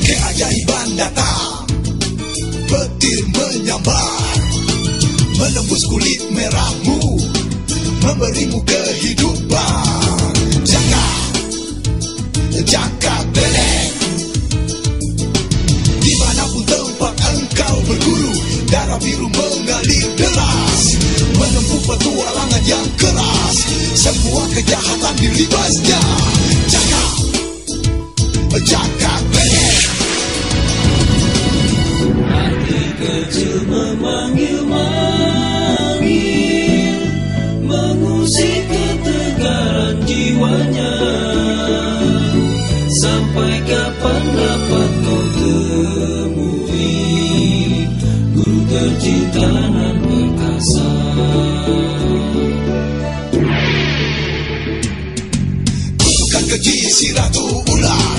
Keajaiban datang, petir menyambar, menembus kulit merahmu, memberimu kehidupan. Jaka Glenek, dimanapun tempat engkau berguru, darah biru mengalir deras, menempuh petualangan yang keras, semua kejahatan dilibasnya. Jaka Glenek. Hati kecil memanggil-manggil, mengusik ketegaran jiwanya. Sampai kapan dapat kau temui guru tercinta nan perkasa? Kutukan keji si ratu ular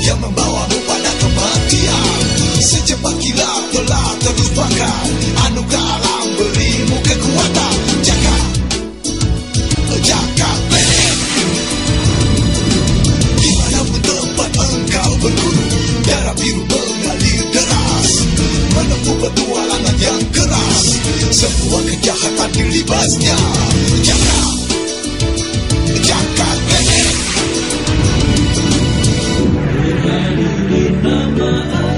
yang membawamu pada kematian. Secepat kilat telah terlupakan, anugerah alam berimu kekuatan. Jaka Glenek. Dimanapun tempat engkau berguru, darah biru mengalir deras, menempuh petualangan yang keras, semua kejahatan dilibasnya. Jaka Glenek. Berhadir nama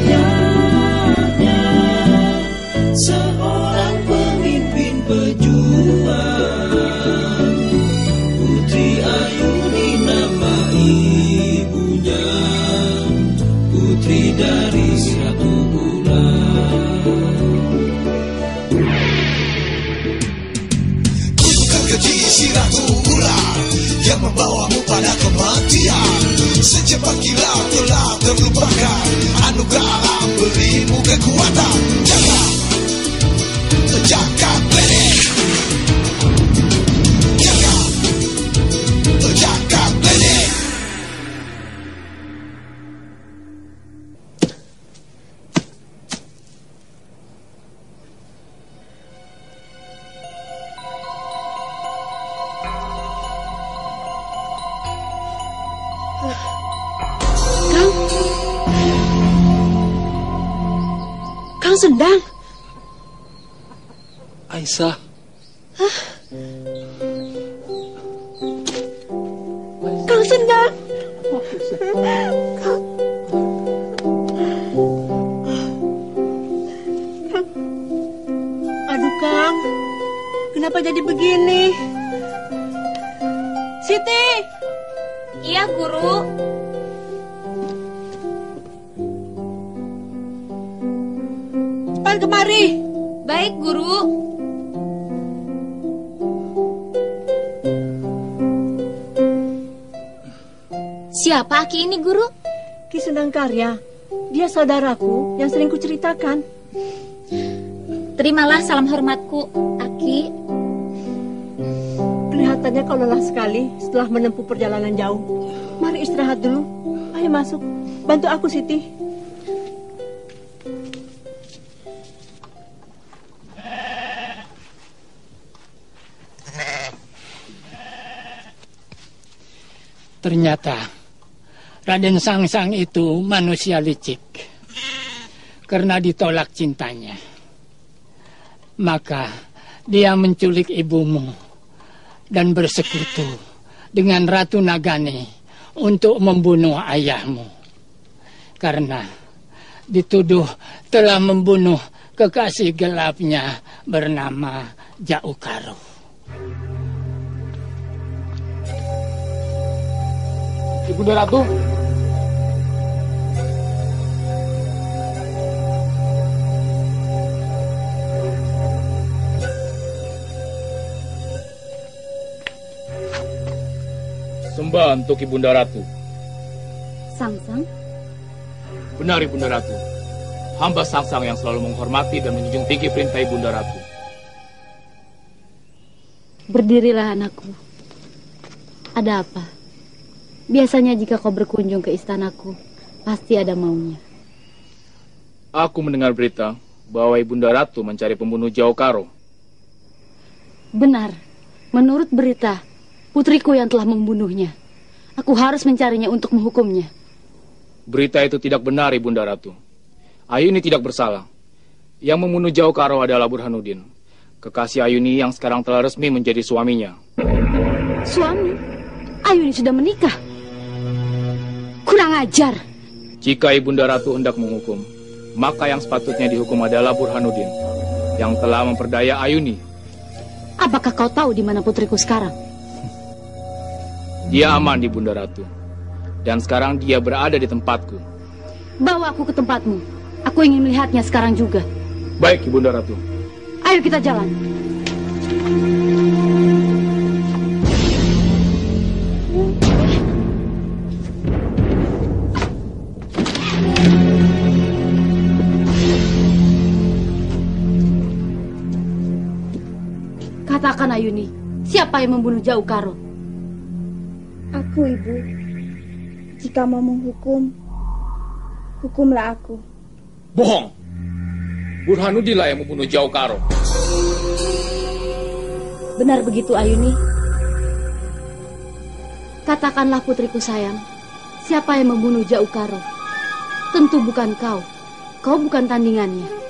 ayahnya, seorang pemimpin pejuang. Putri Ayuni nama ibunya, putri dari si Ratu Ular. Kutukan keji si ratu ular yang membawamu pada kematian. Secepat kilat telah terlupakan, anugerah alam berimu kekuatan. Jaka Glenek. Jaka Glenek. Kang Sendang. Aisyah. Kang Sendang. Aduh Kang, kenapa jadi begini? Siti. Iya Guru. Cepat kemari. Baik Guru. Siapa Aki ini Guru? Ki Sendang Karya. Dia saudaraku yang sering kuceritakan. Terimalah salam hormatku, Aki. Kelihatannya kau lelah sekali setelah menempuh perjalanan jauh. Mari istirahat dulu. Ayo masuk. Bantu aku, Siti. Ternyata Raden Sangsang itu manusia licik. Karena ditolak cintanya, maka dia menculik ibumu dan bersekutu dengan Ratu Nagani untuk membunuh ayahmu. Karena dituduh telah membunuh kekasih gelapnya bernama Jaukaro. Ibunda Ratu. Sembah untuk Ibunda Ratu. Sangsang? Benar Ibunda Ratu. Hamba Sangsang yang selalu menghormati dan menjunjung tinggi perintah Ibunda Ratu. Berdirilah anakku. Ada apa? Biasanya jika kau berkunjung ke istanaku, pasti ada maunya. Aku mendengar berita bahwa Ibunda Ratu mencari pembunuh Jauh Karo. Benar. Menurut berita, putriku yang telah membunuhnya. Aku harus mencarinya untuk menghukumnya. Berita itu tidak benar, Ibunda Ratu. Ayuni tidak bersalah. Yang membunuh Jauh Karo adalah Burhanuddin, kekasih Ayuni yang sekarang telah resmi menjadi suaminya. Suami? Ayuni sudah menikah? Kurang ajar. Jika Ibunda Ratu hendak menghukum, maka yang sepatutnya dihukum adalah Burhanuddin, yang telah memperdaya Ayuni. Apakah kau tahu di mana putriku sekarang? Dia aman, Ibunda Ratu. Dan sekarang dia berada di tempatku. Bawa aku ke tempatmu. Aku ingin melihatnya sekarang juga. Baik, Ibunda Ratu. Ayo kita jalan. Katakan, Ayuni, siapa yang membunuh Jauh Karo? Aku, Ibu. Jika mau menghukum, hukumlah aku. Bohong! Burhanuddin lah yang membunuh Jauh Karo. Benar begitu, Ayuni? Katakanlah, putriku sayang, siapa yang membunuh Jauh Karo? Tentu bukan kau. Kau bukan tandingannya.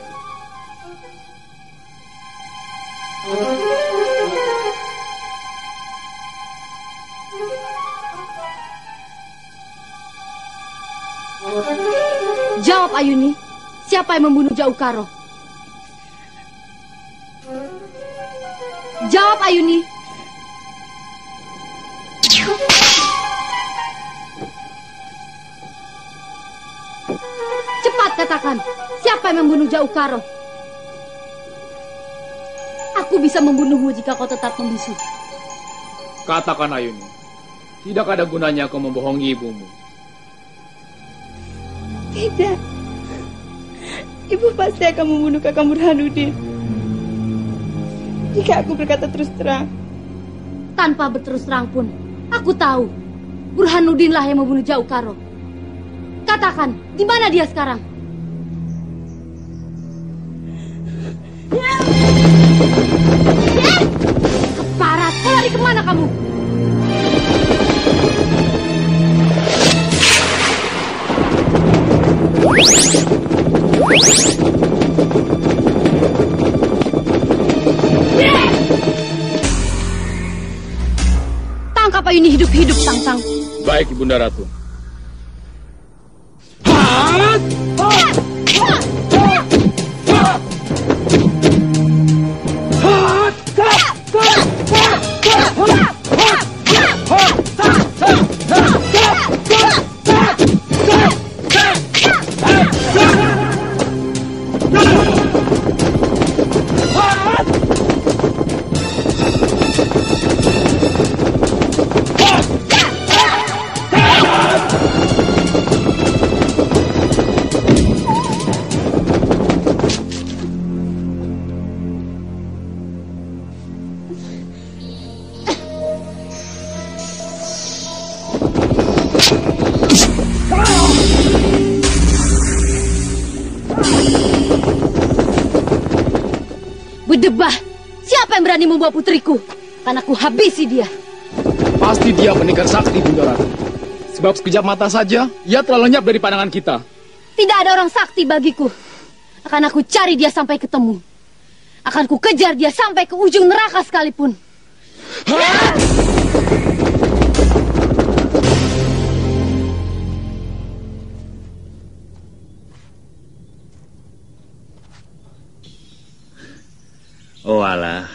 Jawab, Ayuni, siapa yang membunuh Jauh Karo? Jawab, Ayuni. Cepat katakan, siapa yang membunuh Jauh Karo? Aku bisa membunuhmu jika kau tetap membisu. Katakan, Ayuni. Tidak ada gunanya kau membohongi ibumu. Tidak. Ibu pasti akan membunuh Kakang Burhanuddin. Jika aku berkata terus terang. Tanpa berterus terang pun, aku tahu Burhanuddin lah yang membunuh Jauh Karo. Katakan, di mana dia sekarang? Keparat, kau lari kemana kamu? Tangkap Ayuni hidup-hidup, Sangsang. Baik, Ibunda Ratu. Berdebah, siapa yang berani membawa putriku? Karena aku habisi dia. Pasti dia pendekar sakti, Bunda Ratu. Sebab sekejap mata saja, ia telah lenyap dari pandangan kita. Tidak ada orang sakti bagiku. Akan aku cari dia sampai ketemu. Akan ku kejar dia sampai ke ujung neraka sekalipun. Oh alah,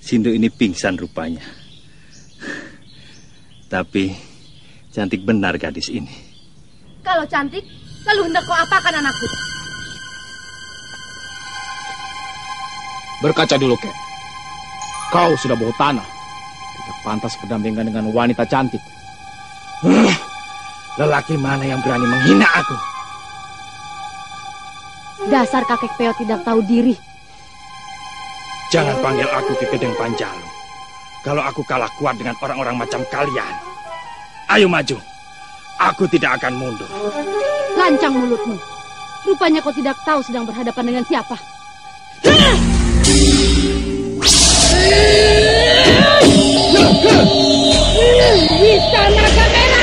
Sindu ini pingsan rupanya. Tapi cantik benar gadis ini. Kalau cantik, lalu hendak kau apakan anakku? Berkaca dulu, Kek. Kau sudah bau tanah. Tidak pantas berdampingan dengan wanita cantik. Lelaki mana yang berani menghina aku? Dasar kakek Peo tidak tahu diri. Jangan panggil aku Ki Gedeng Panjalu. Kalau aku kalah kuat dengan orang-orang macam kalian, Ayo maju. Aku tidak akan mundur. Lancang mulutmu. Rupanya kau tidak tahu sedang berhadapan dengan siapa. Istana Naga Merah!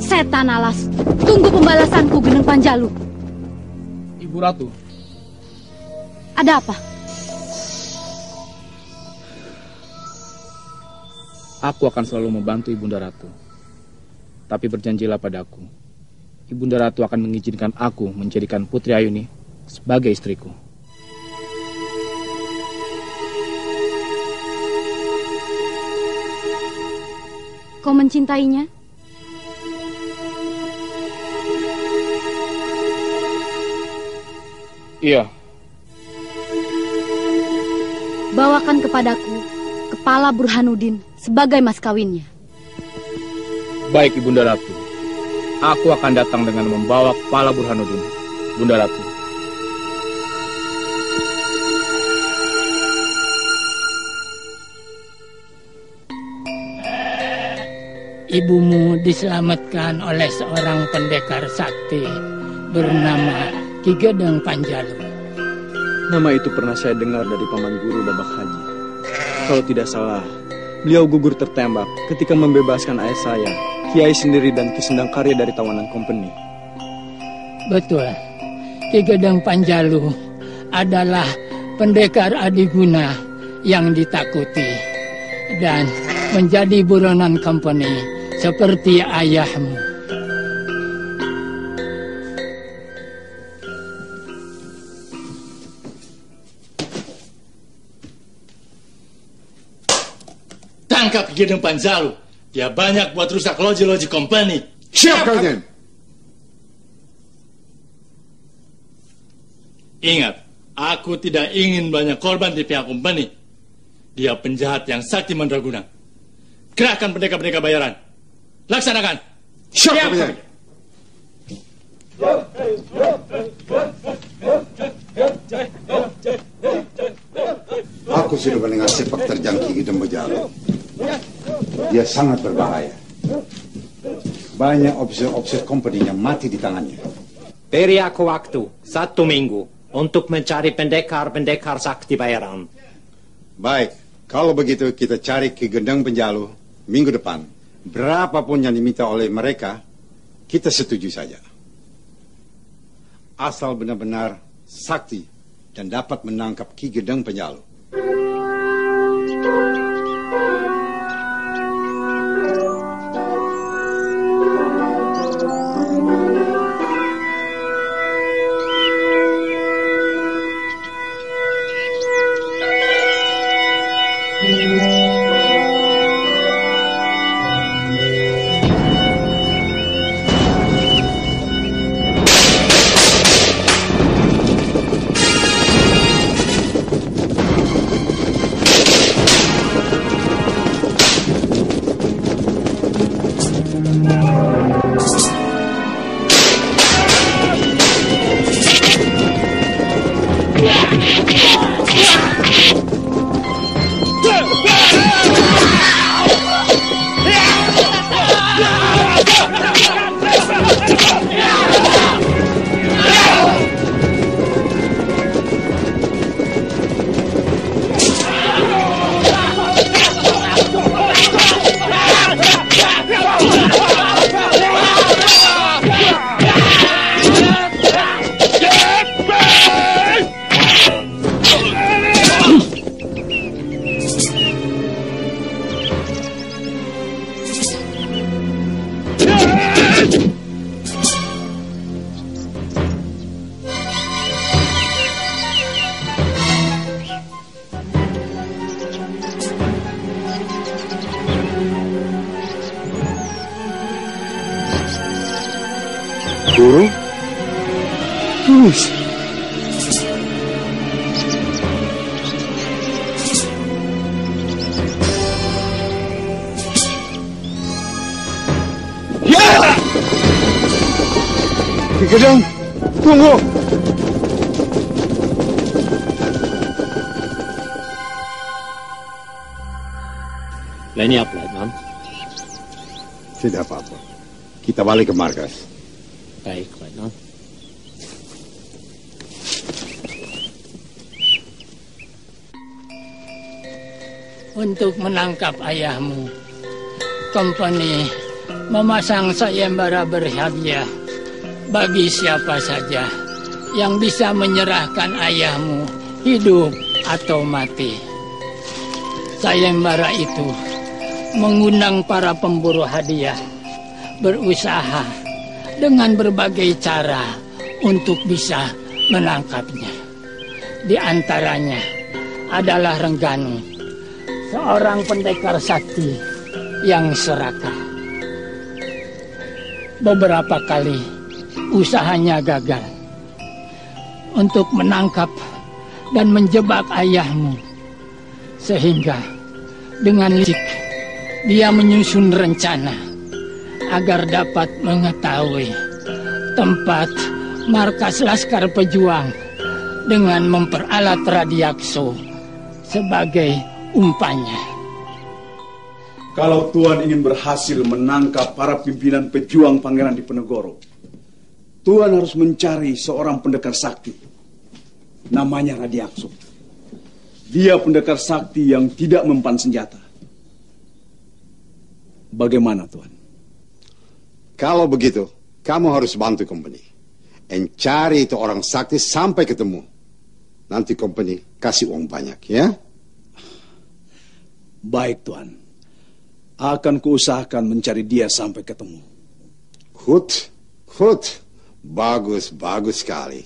Setan alas, tunggu pembalasanku, Geneng Panjalu. Ibu Ratu. Ada apa? Aku akan selalu membantu Ibunda Ratu. Tapi berjanjilah padaku, Ibunda Ratu akan mengizinkan aku menjadikan Putri Ayuni sebagai istriku. Kau mencintainya? Iya. Bawakan kepadaku kepala Burhanuddin sebagai mas kawinnya. Baik, Ibunda Ratu. Aku akan datang dengan membawa kepala Burhanuddin, Bunda Ratu. Ibumu diselamatkan oleh seorang pendekar sakti bernama Ki Gedeng Panjalu. Nama itu pernah saya dengar dari Paman Guru Babak Haji. Kalau tidak salah, beliau gugur tertembak ketika membebaskan ayah saya, Kiai Sendiri dan Ki Sendang Karya dari tawanan kompeni. Betul. Ki Gedeng Panjalu adalah pendekar adiguna yang ditakuti dan menjadi buronan kompeni seperti ayahmu. Tangkap Ki Gedeng Panjalu. Dia banyak buat rusak loji-loji kompeni. Siap, Raden. Ingat, aku tidak ingin banyak korban di pihak kompeni. Dia penjahat yang sakti mandraguna. Kerahkan pendekar-pendekar bayaran. Laksanakan. Siap, Raden. Aku sudah mendengar sepak terjang Ki Gedeng Panjalu. Dia sangat berbahaya. Banyak officer kompeni yang mati di tangannya. Beri aku waktu 1 minggu untuk mencari pendekar-pendekar sakti bayaran. Baik, kalau begitu kita cari Ki Gedeng Panjalu minggu depan. Berapapun yang diminta oleh mereka, kita setuju saja. Asal benar-benar sakti dan dapat menangkap Ki Gedeng Panjalu. Guru? Terus. Ya! Ki Gedeng, tunggu. Lenyap, Letnan. Tidak apa-apa. Kita balik ke markas. Baik, Letnan. Untuk menangkap ayahmu, kompeni memasang sayembara berhadiah bagi siapa saja yang bisa menyerahkan ayahmu hidup atau mati. Sayembara itu mengundang para pemburu hadiah berusaha dengan berbagai cara untuk bisa menangkapnya. Di antaranya adalah Rengganu, seorang pendekar sakti yang serakah. Beberapa kali usahanya gagal untuk menangkap dan menjebak ayahmu, sehingga dengan licik dia menyusun rencana agar dapat mengetahui tempat markas Laskar Pejuang dengan memperalat Radiakso sebagai umpannya. Kalau Tuan ingin berhasil menangkap para pimpinan pejuang Pangeran Diponegoro, Tuan harus mencari seorang pendekar sakti. Namanya Radiakso. Dia pendekar sakti yang tidak mempan senjata. Bagaimana, Tuan? Kalau begitu, kamu harus bantu company. Cari itu orang sakti sampai ketemu. Nanti company kasih uang banyak, ya? Baik, Tuan. Akan kuusahakan mencari dia sampai ketemu. Good. Bagus sekali.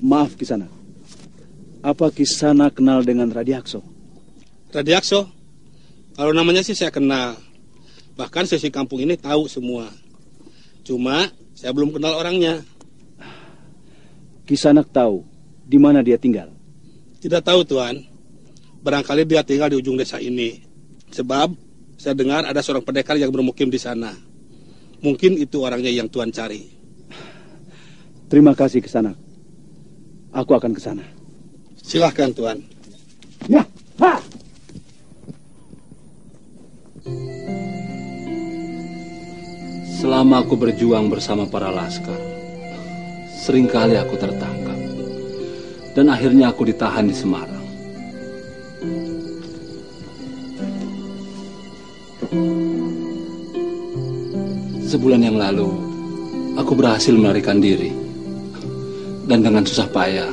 Maaf, Kisana. Apa Kisana kenal dengan Radiakso? Radiakso? Kalau namanya sih saya kenal. Bahkan sesi kampung ini tahu semua. Cuma saya belum kenal orangnya. Kisanak tahu di mana dia tinggal? Tidak tahu, Tuan. Barangkali dia tinggal di ujung desa ini. Sebab saya dengar ada seorang pendekar yang bermukim di sana. Mungkin itu orangnya yang Tuan cari. Terima kasih, Kisanak. Aku akan ke sana. Silahkan, Tuan. Ya. Ha! Selama aku berjuang bersama para laskar, seringkali aku tertangkap. Dan akhirnya aku ditahan di Semarang. Sebulan yang lalu, aku berhasil melarikan diri. Dan dengan susah payah,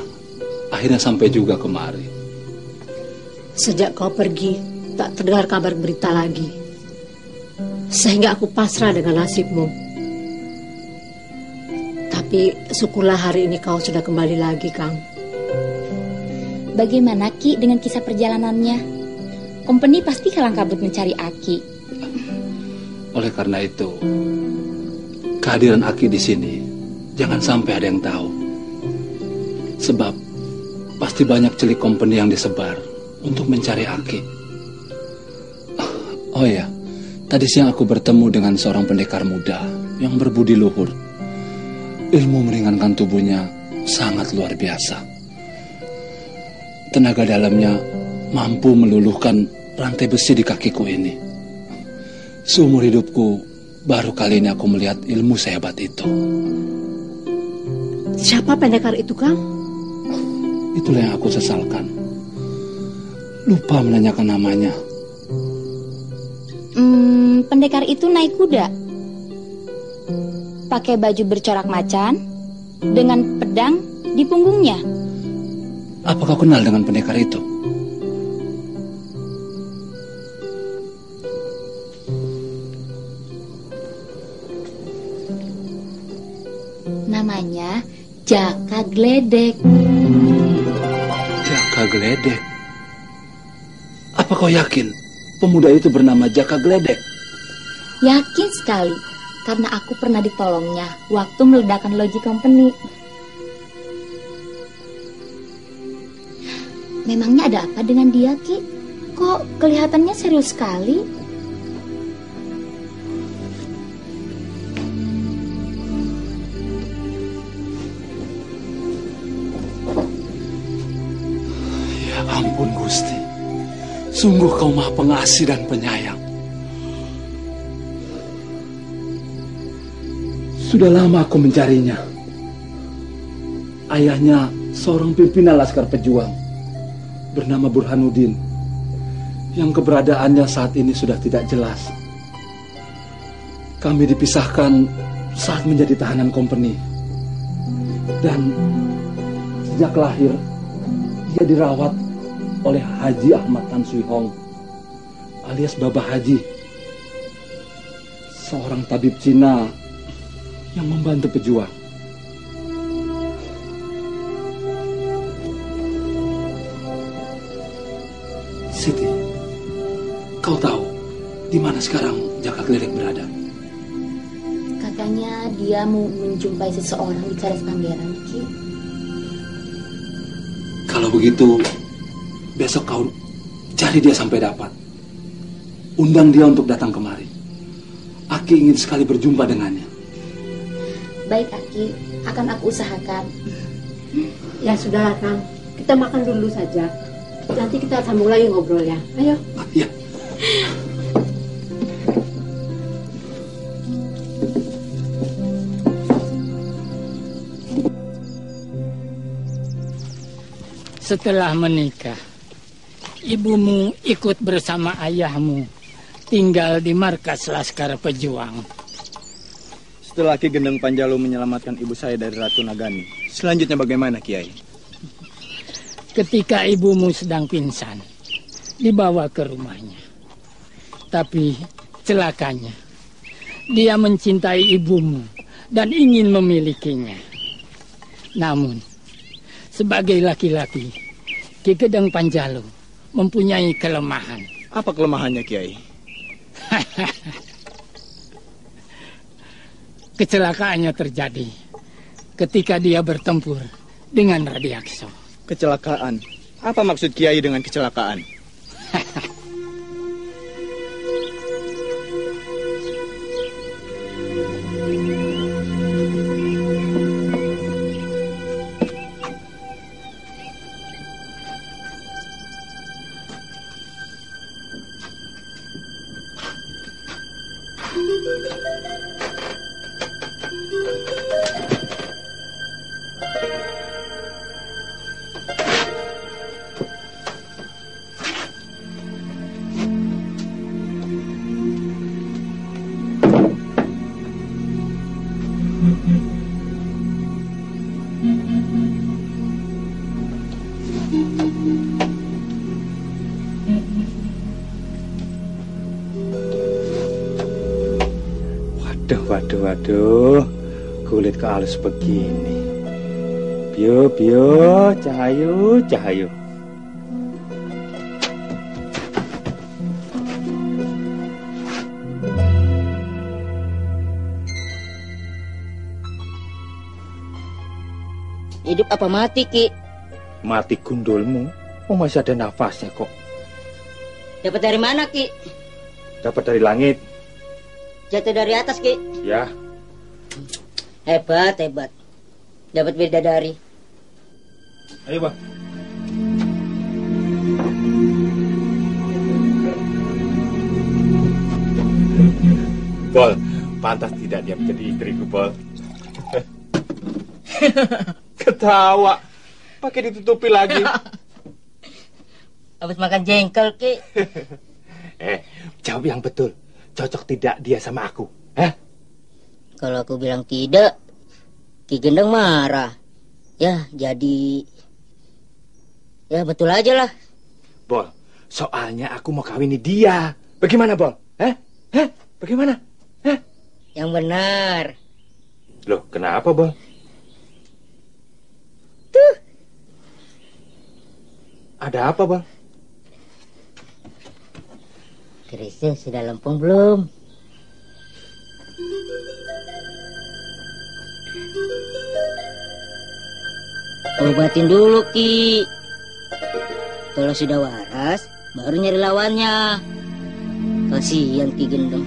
akhirnya sampai juga kemari. Sejak kau pergi, tak terdengar kabar berita lagi. Sehingga aku pasrah dengan nasibmu. Tapi syukurlah hari ini kau sudah kembali lagi, Kang. Bagaimana Ki dengan kisah perjalanannya? Kompeni pasti kalang kabut mencari Aki. Oleh karena itu, kehadiran Aki di sini jangan sampai ada yang tahu. Sebab pasti banyak celik company yang disebar untuk mencari Aki. Oh ya, tadi siang aku bertemu dengan seorang pendekar muda yang berbudi luhur. Ilmu meringankan tubuhnya sangat luar biasa. Tenaga dalamnya mampu meluluhkan rantai besi di kakiku ini. Seumur hidupku, baru kali ini aku melihat ilmu sehebat itu. Siapa pendekar itu, Kang? Itulah yang aku sesalkan. Lupa menanyakan namanya. Pendekar itu naik kuda, pakai baju bercorak macan, dengan pedang di punggungnya. Apa kau kenal dengan pendekar itu? Namanya Jaka Gledek. Jaka Gledek? Apa kau yakin pemuda itu bernama Jaka Gledek? Yakin sekali, karena aku pernah ditolongnya waktu meledakkan loji company. Memangnya ada apa dengan dia, Ki? Kok kelihatannya serius sekali? Ya ampun, Gusti. Sungguh kau maha pengasih dan penyayang. Sudah lama aku mencarinya. Ayahnya seorang pimpinan laskar pejuang bernama Burhanuddin, yang keberadaannya saat ini sudah tidak jelas. Kami dipisahkan saat menjadi tahanan company. Dan sejak lahir, dia dirawat oleh Haji Ahmad Tan Sui Hong, alias Baba Haji, seorang tabib Cina yang membantu pejuang. Siti, kau tahu di mana sekarang Jaka Gledek berada? Katanya dia mau menjumpai seseorang di Cares Pangeran, Ki. Kalau begitu, besok kau cari dia sampai dapat. Undang dia untuk datang kemari. Aki ingin sekali berjumpa dengannya. Baik, Aki, akan aku usahakan. Ya sudah, Kang. Kita makan dulu saja. Nanti kita sambung lagi ngobrolnya. Ayo. Iya. Setelah menikah, ibumu ikut bersama ayahmu tinggal di markas Laskar Pejuang. Setelah Ki Gendeng Panjalu menyelamatkan ibu saya dari Ratu Nagani, selanjutnya bagaimana, Kiai? Ketika ibumu sedang pingsan, dibawa ke rumahnya. Tapi celakanya, dia mencintai ibumu dan ingin memilikinya. Namun, sebagai laki-laki, Ki Gendeng Panjalu mempunyai kelemahan. Apa kelemahannya, Kiai? Kecelakaannya terjadi ketika dia bertempur dengan Radiakso. Kecelakaan? Apa maksud Kiai dengan kecelakaan? Waduh, kulit kehalus begini. Bio, cahayu. Hidup apa mati, Ki? Mati gundulmu, masih ada nafasnya kok. Dapat dari mana, Ki? Dapat dari langit. Jatuh dari atas, Ki? Ya. Hebat. Dapat bidadari. Ayo, Bang. Bol, pantas tidak dia menjadi istriku, Bol. Ketawa. Pakai ditutupi lagi. Habis makan jengkol, Ki. Jawab yang betul. Cocok tidak dia sama aku? Kalau aku bilang tidak, Ki Gendeng marah. Ya, jadi... Ya, betul aja lah. Bol, soalnya aku mau kawini dia. Bagaimana, Bol? Bagaimana? Yang benar. Loh, kenapa, Bol? Tuh. Ada apa, Bol? Kerisnya sudah lempeng belum? Obatin dulu, Ki. Kalau sudah waras, baru nyari lawannya. Kasihan Ki Gendeng.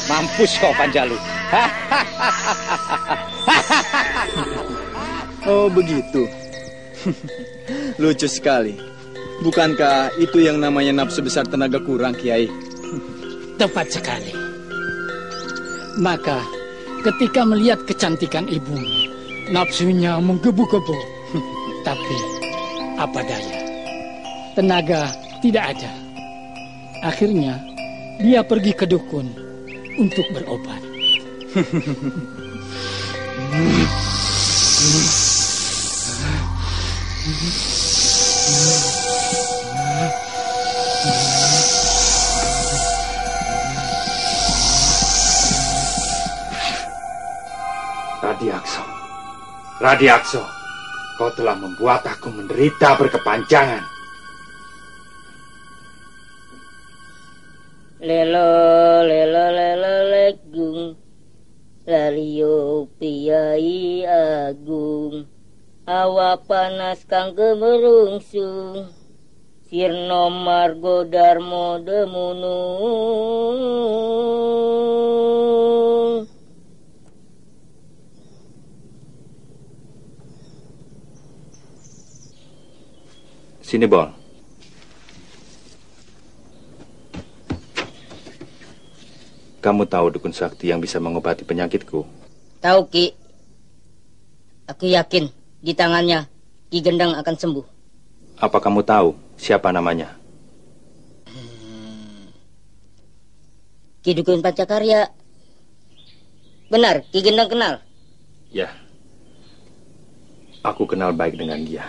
Mampus kau Panjalu. Oh begitu. Lucu sekali. Bukankah itu yang namanya nafsu besar tenaga kurang, Kiai? Tepat sekali. Maka ketika melihat kecantikan ibu, nafsunya menggebu-gebu. Tapi apa daya, tenaga tidak ada. Akhirnya dia pergi ke dukun untuk berobat. Radiakso, kau telah membuat aku menderita berkepanjangan. Lelo legung, lalio piai agung, hawa panas kang gemerungsung, sirno margo darmo demunung. Sini, Bol. Kamu tahu dukun sakti yang bisa mengobati penyakitku? Tahu, Ki. Aku yakin di tangannya Ki Gendang akan sembuh. Apa kamu tahu siapa namanya? Ki Dukun Pancakarya. Benar, Ki Gendang kenal? Ya. Aku kenal baik dengan dia.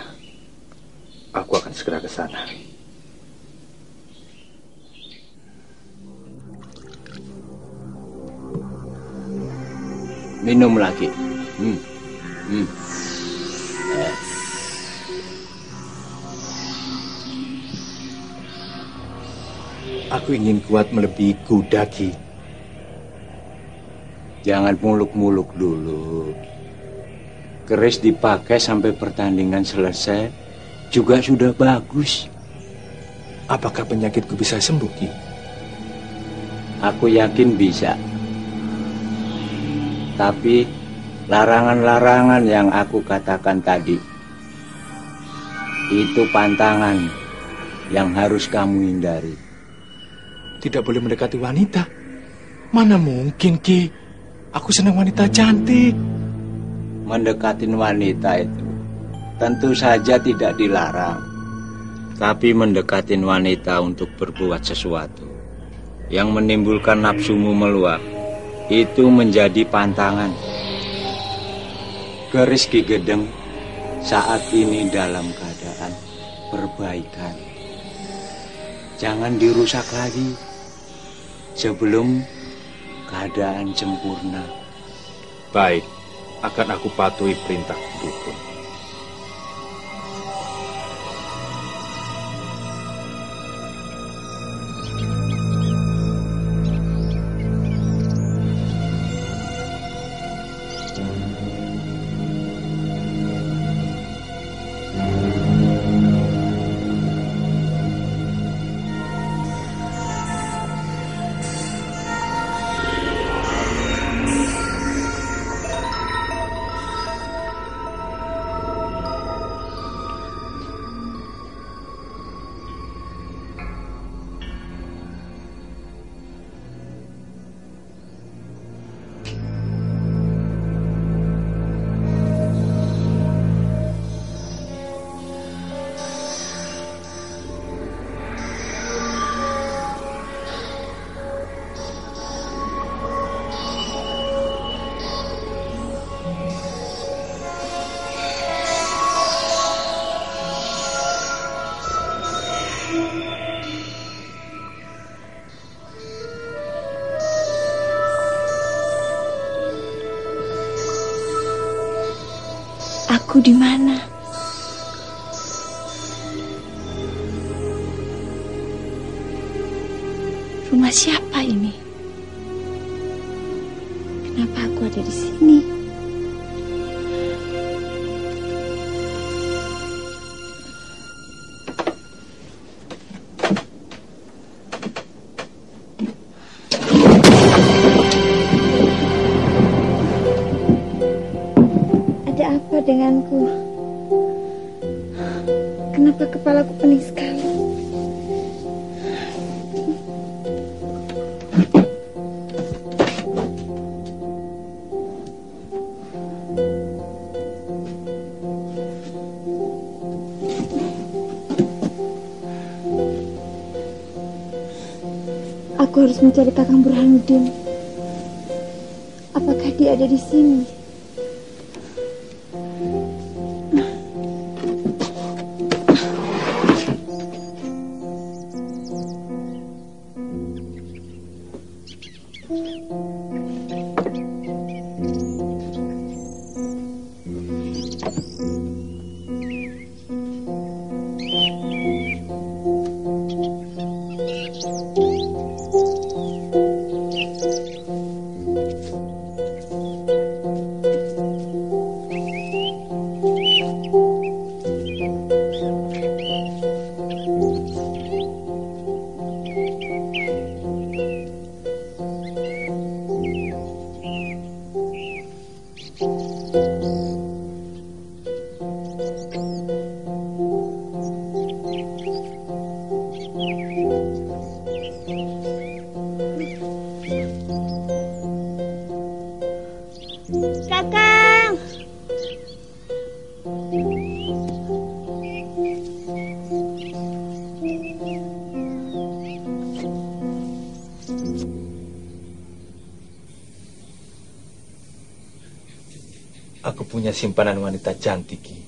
Aku akan segera ke sana. Minum lagi. Aku ingin kuat melebihi kuda, Ki. Jangan muluk-muluk dulu. Keris dipakai sampai pertandingan selesai juga sudah bagus. Apakah penyakitku bisa sembuh, Ki? Aku yakin bisa. Tapi larangan-larangan yang aku katakan tadi itu pantangan yang harus kamu hindari. Tidak boleh mendekati wanita. Mana mungkin, Ki? Aku senang wanita cantik. Mendekatin wanita itu tentu saja tidak dilarang. Tapi mendekatin wanita untuk berbuat sesuatu yang menimbulkan nafsumu meluap, itu menjadi pantangan. Keris Ki Gedeng saat ini dalam keadaan perbaikan. Jangan dirusak lagi sebelum keadaan sempurna. Baik, akan aku patuhi perintah dukun. Aku di mana? Rumah siapa ini? Kenapa aku ada di sini? Denganku. Kenapa kepalaku pening sekali? Aku harus mencari Kakang Burhanuddin. Apakah dia ada di sini? punya simpanan wanita cantik, Ki.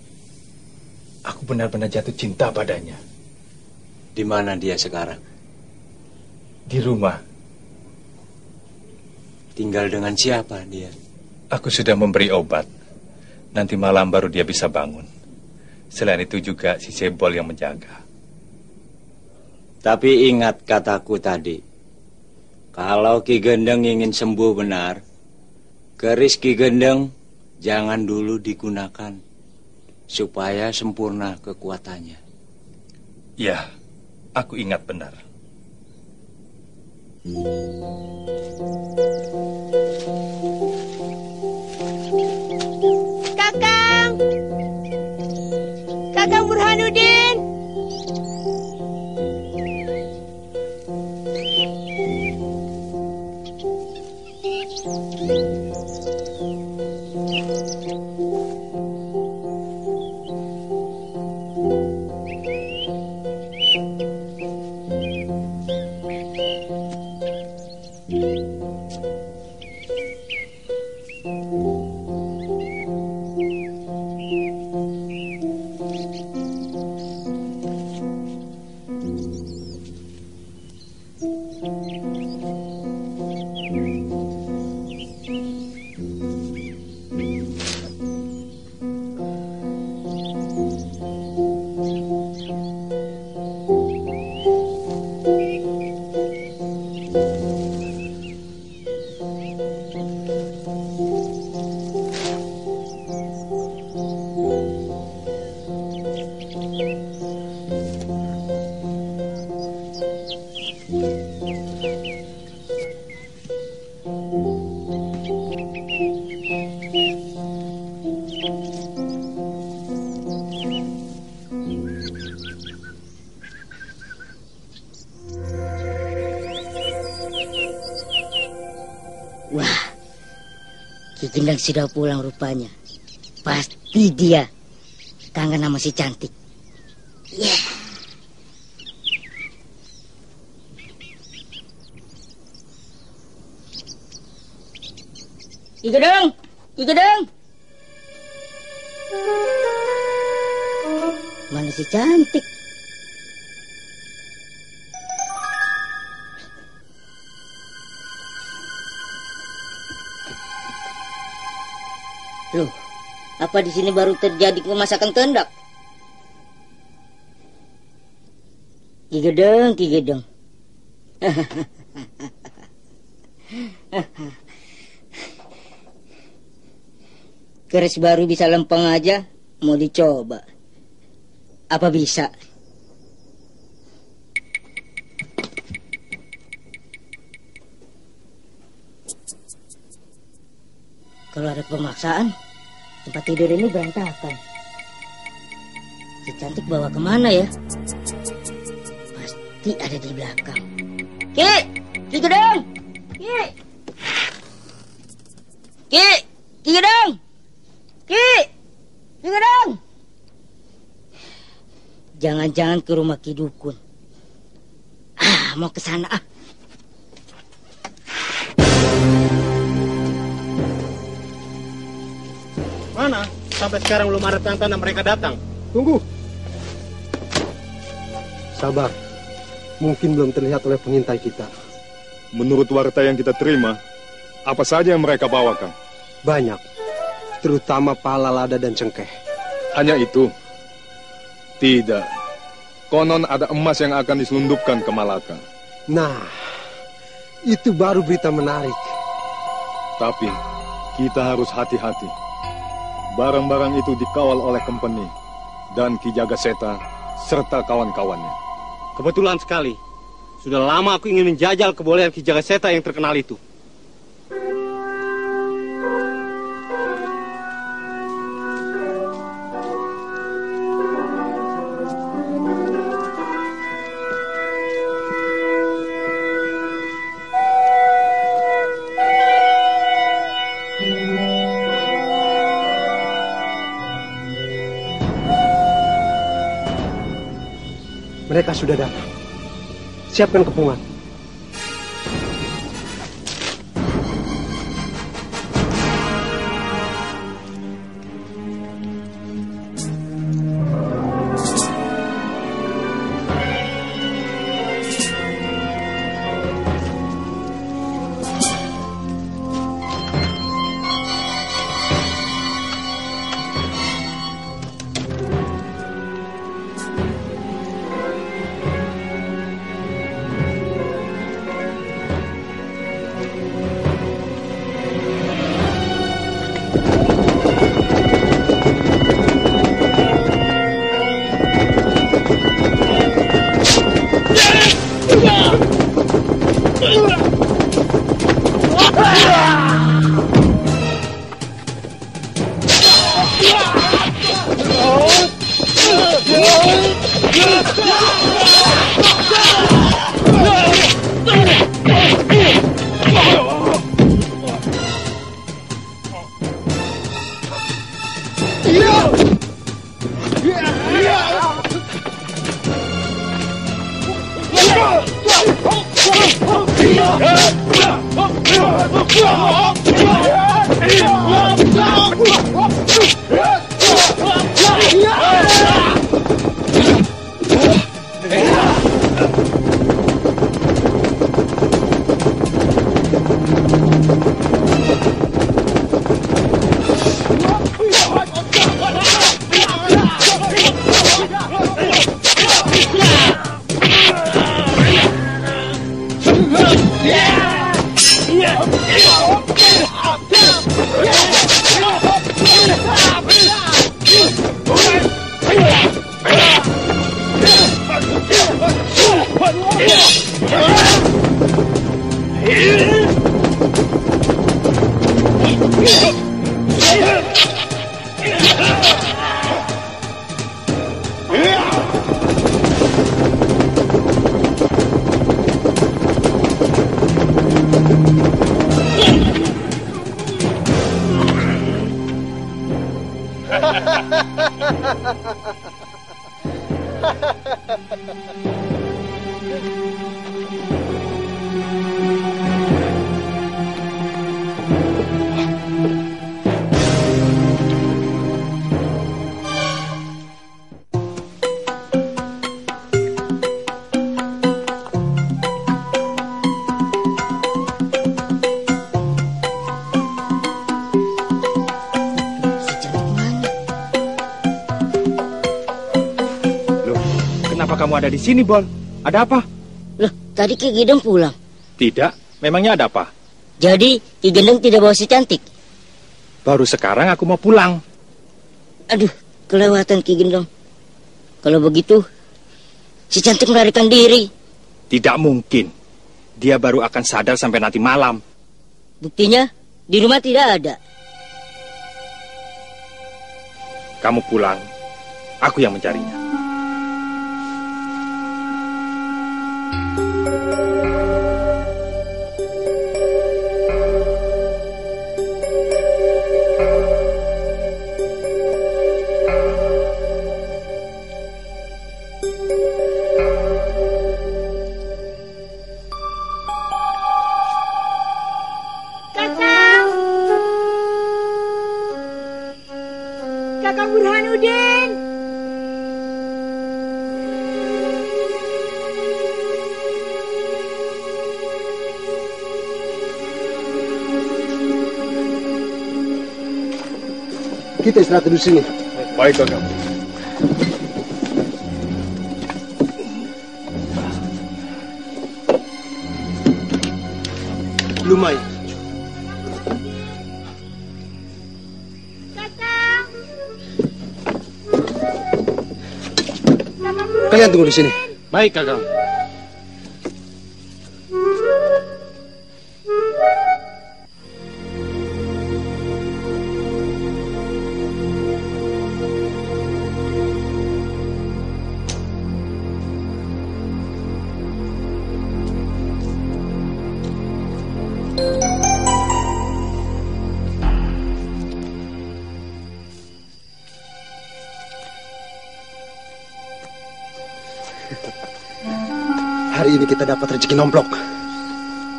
Aku benar-benar jatuh cinta padanya. Di mana dia sekarang? Di rumah. Tinggal dengan siapa dia? Aku sudah memberi obat. Nanti malam baru dia bisa bangun. Selain itu juga si Sebol yang menjaga. Tapi ingat kataku tadi. Kalau Ki Gendeng ingin sembuh benar, keris Ki Gendeng jangan dulu digunakan supaya sempurna kekuatannya. Ya, aku ingat benar. Kakang Burhanuddin. Gendeng sudah pulang rupanya. Pasti dia kangen sama si cantik. Yeah. Ki Gendeng, Ki Gendeng. Mana si cantik? Loh, apa di sini baru terjadi pemasakan kehendak? Ki Gendeng, Ki Gendeng. Keris baru bisa lempeng aja, mau dicoba. Apa bisa? Kalau ada pemaksaan, tempat tidur ini berantakan. Si cantik bawa kemana ya? Pasti ada di belakang. Ki! Ki Gendeng! Ki! Ki! Ki Gendeng! Ki! Ki Gendeng! Jangan-jangan ke rumah Ki Dukun. Mau ke sana ah. Mana? Sampai sekarang belum ada tanda-tanda mereka datang. Tunggu. Sabar. Mungkin belum terlihat oleh pengintai kita. Menurut warta yang kita terima, apa saja yang mereka bawakan? Banyak. Terutama pala, lada, dan cengkeh. Hanya itu? Tidak. Konon ada emas yang akan diselundupkan ke Malaka. Nah, itu baru berita menarik. Tapi, kita harus hati-hati. Barang-barang itu dikawal oleh company dan Ki Jagaseta serta kawan-kawannya. Kebetulan sekali. Sudah lama aku ingin menjajal kebolehan Ki Jagaseta yang terkenal itu. Mereka sudah datang. Siapkan kepungan. Kamu ada di sini, Bol. Ada apa? Loh, tadi Ki Gendeng pulang. Tidak, memangnya ada apa? Jadi Ki Gendeng tidak bawa si cantik? Baru sekarang aku mau pulang. Aduh, kelewatan Ki Gendeng. Kalau begitu, si cantik melarikan diri. Tidak mungkin. Dia baru akan sadar sampai nanti malam. Buktinya, di rumah tidak ada. Kamu pulang, aku yang mencarinya. Kakang Burhanuddin. Kita istirahat di sini. Baik, Kakang. Lumayan. Kalian tunggu di sini. Baik, Kakang. Hari ini kita dapat rezeki nomplok.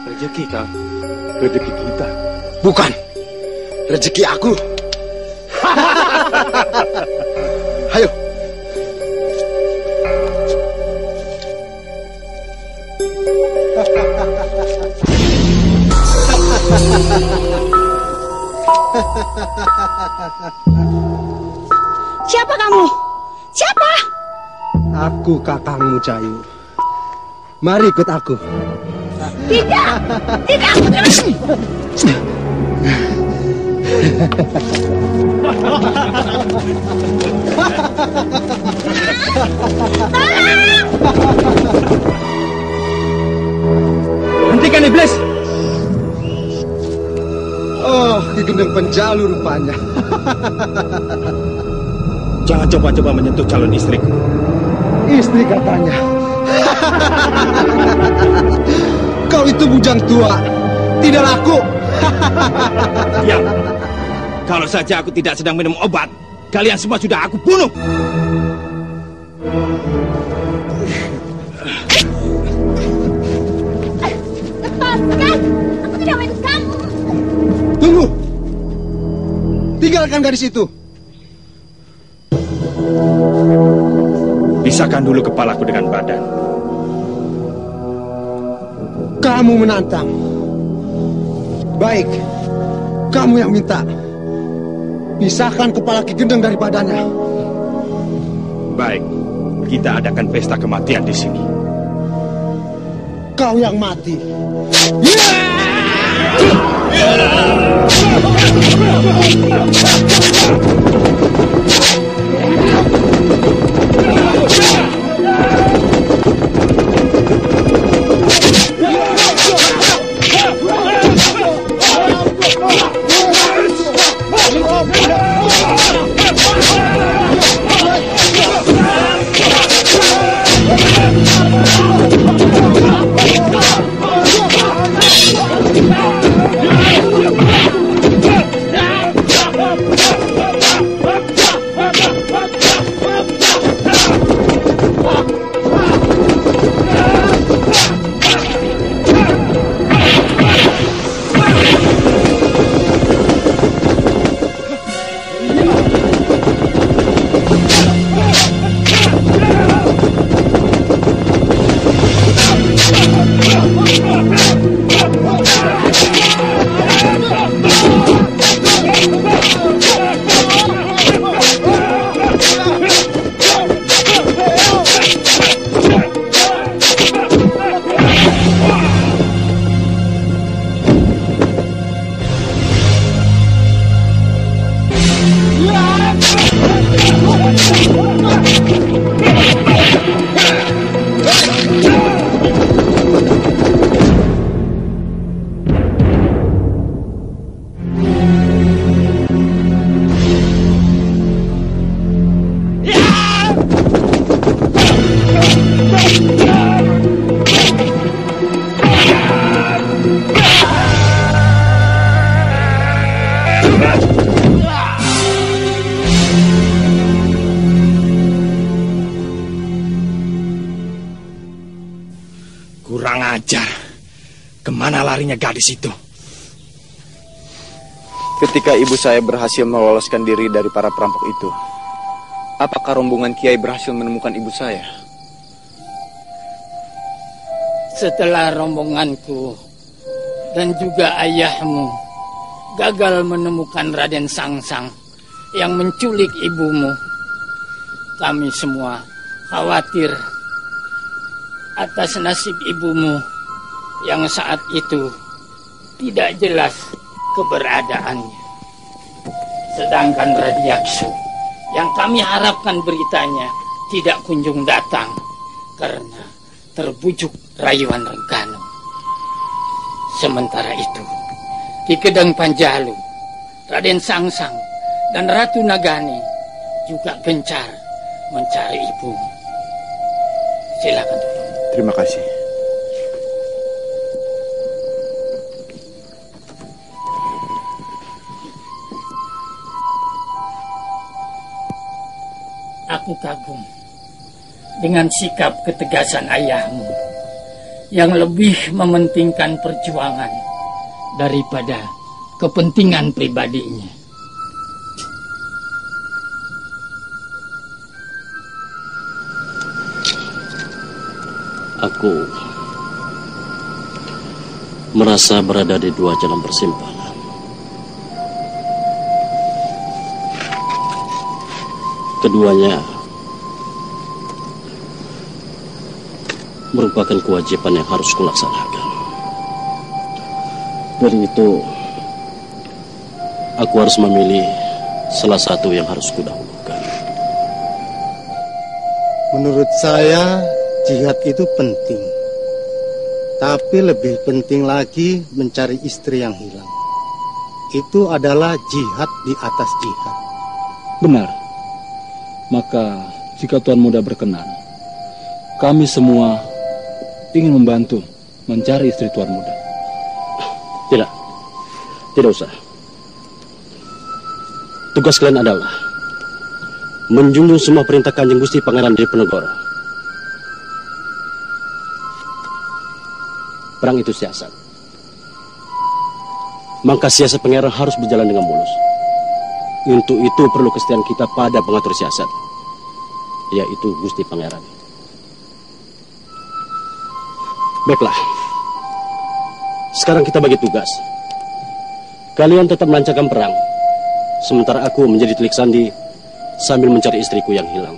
Rezeki, Kang? Rezeki kita? Bukan. Rezeki aku. Ayo. Siapa kamu? Siapa? Aku kakangmu, Cayu. Mari ikut aku. Tidak, tidak, aku tidak. Hentikan iblis! Oh, Ki Gendeng penjalu rupanya. Jangan coba-coba menyentuh calon istriku. Istri katanya. Kau itu bujang tua, tidak laku. Diam. Kalau saja aku tidak sedang minum obat, kalian semua sudah aku bunuh. Lepaskan! Aku tidak main kamu. Tunggu. Tinggalkan gadis itu. Pisahkan dulu kepalaku dengan badan. Kamu menantang. Baik, kamu yang minta. Pisahkan kepala Ki Gendeng dari badannya. Baik, kita adakan pesta kematian di sini. Kau yang mati. Kurang ajar. Kemana larinya gadis itu? Ketika ibu saya berhasil meloloskan diri dari para perampok itu, apakah rombongan Kiai berhasil menemukan ibu saya? Setelah rombonganku dan juga ayahmu gagal menemukan Raden Sangsang yang menculik ibumu, kami semua khawatir atas nasib ibumu yang saat itu tidak jelas keberadaannya. Sedangkan Radiaksu yang kami harapkan beritanya tidak kunjung datang karena terbujuk rayuan Rengganu. Sementara itu, Ki Gedeng Panjalu, Raden Sangsang, dan Ratu Nagani juga gencar mencari ibumu. Silakan. Terima kasih. Aku kagum dengan sikap ketegasan ayahmu yang lebih mementingkan perjuangan daripada kepentingan pribadinya. Aku merasa berada di dua jalan persimpangan. Keduanya merupakan kewajiban yang harus kulaksanakan. Dari itu, aku harus memilih salah satu yang harus kudahulukan. Menurut saya, jihad itu penting. Tapi lebih penting lagi mencari istri yang hilang. Itu adalah jihad di atas jihad. Benar. Maka, jika Tuan Muda berkenan, Kami semua ingin membantu mencari istri Tuan Muda. Tidak usah. Tugas kalian adalah menjunjung semua perintah Kanjeng Gusti Pangeran Diponegoro. Perang itu siasat. Maka siasat pangeran harus berjalan dengan mulus. Untuk itu perlu kesetiaan kita pada pengatur siasat, yaitu Gusti Pangeran. Baiklah. Sekarang kita bagi tugas. Kalian tetap melancarkan perang, sementara aku menjadi telik sandi sambil mencari istriku yang hilang.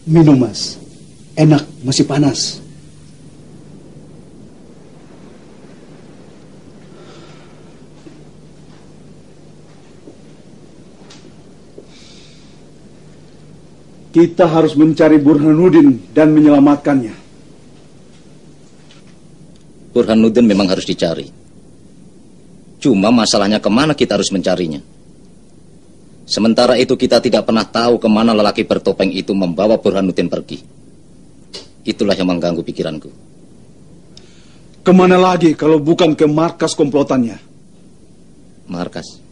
Minum, Mas. Enak, masih panas. Kita harus mencari Burhanuddin dan menyelamatkannya. Burhanuddin memang harus dicari. Cuma masalahnya kemana kita harus mencarinya. Sementara itu kita tidak pernah tahu kemana lelaki bertopeng itu membawa Burhanuddin pergi. Itulah yang mengganggu pikiranku. Kemana lagi kalau bukan ke markas komplotannya? Markas?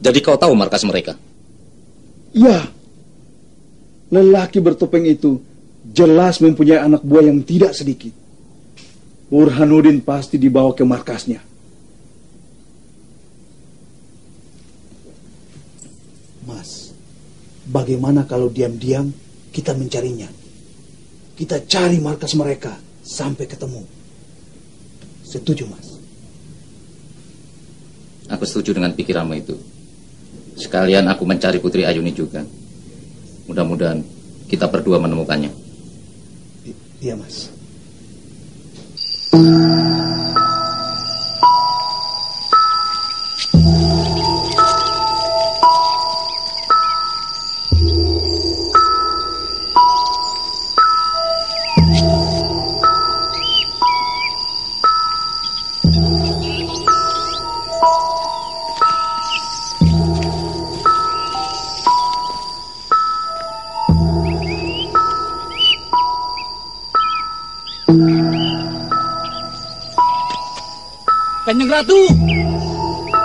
Jadi kau tahu markas mereka? Ya. Lelaki bertopeng itu jelas mempunyai anak buah yang tidak sedikit. Burhanuddin pasti dibawa ke markasnya. Mas, bagaimana kalau diam-diam kita mencarinya? Kita cari markas mereka sampai ketemu. Setuju, Mas? Aku setuju dengan pikiranmu itu. Sekalian aku mencari Putri Ayuni juga. Mudah-mudahan kita berdua menemukannya. Iya, Mas. Kanjeng Ratu!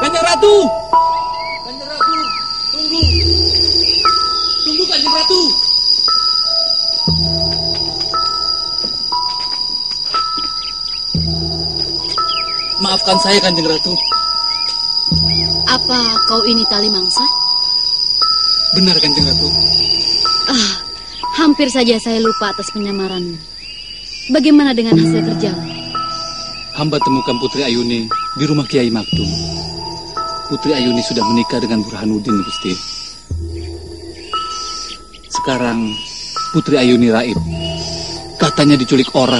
Kanjeng Ratu! Kanjeng Ratu! Tunggu! Tunggu, Kanjeng Ratu! Maafkan saya, Kanjeng Ratu. Apa kau ini Tali Mangsa? Benar, Kanjeng Ratu. Hampir saja saya lupa atas penyamaranmu. Bagaimana dengan hasil kerjamu? Hamba temukan Putri Ayuni di rumah Kiai Maktum. Putri Ayuni sudah menikah dengan Burhanuddin, Gusti. Sekarang Putri Ayuni raib. Katanya diculik orang.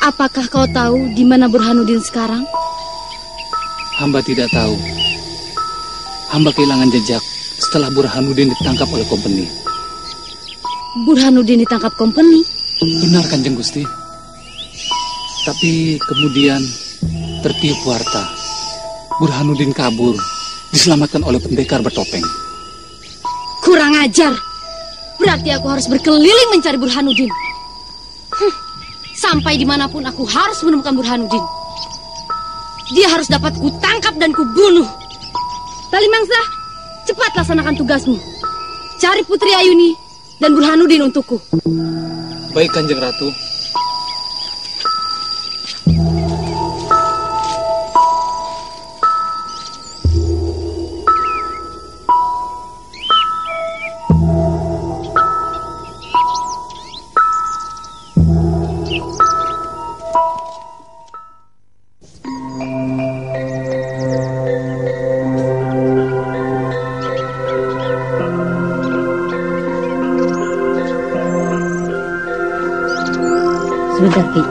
Apakah kau tahu di mana Burhanuddin sekarang? Hamba tidak tahu. Hamba kehilangan jejak setelah Burhanuddin ditangkap oleh kompeni. Burhanuddin ditangkap kompeni? Benar, Kanjeng Gusti. Tapi kemudian tertiup warta. Burhanuddin kabur, diselamatkan oleh pendekar bertopeng. Kurang ajar. Berarti aku harus berkeliling mencari Burhanuddin. Sampai dimanapun aku harus menemukan Burhanuddin. Dia harus dapat kutangkap dan kubunuh. Tali Mangsa, cepat laksanakan tugasmu. Cari Putri Ayuni dan Burhanuddin untukku. Baik, Kanjeng Ratu. Sebentar, Ki.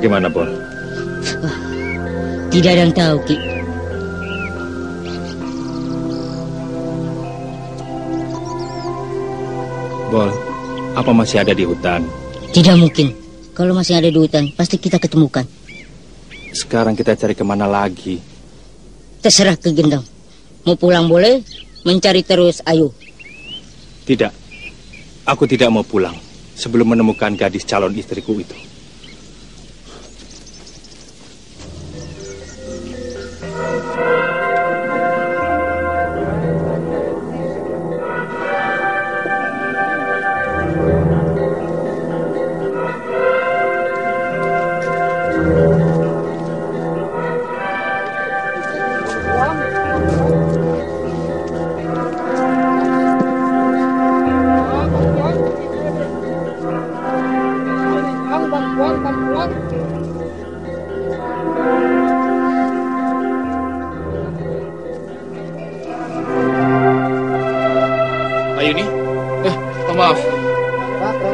Bagaimana, Bol? Tidak ada yang tahu, Ki. Bol, apa masih ada di hutan? Tidak mungkin. Kalau masih ada di hutan, pasti kita ketemukan. Sekarang kita cari kemana lagi? Terserah Ki Gendang. Mau pulang boleh, mencari terus, ayo. Tidak, aku tidak mau pulang sebelum menemukan gadis calon istriku itu. Ayuni? Maaf.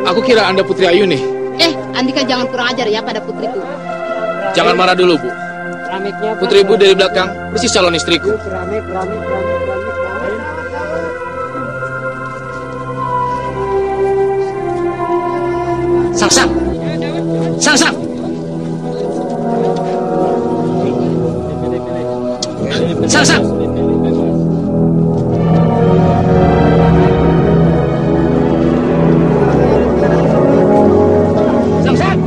Aku kira Anda Putri Ayuni. Andika jangan kurang ajar ya pada putriku. Jangan marah dulu, Bu. Putri Ibu dari belakang, persis calon istriku. Sangsang! Sangsang! Sangsang! Sangsang!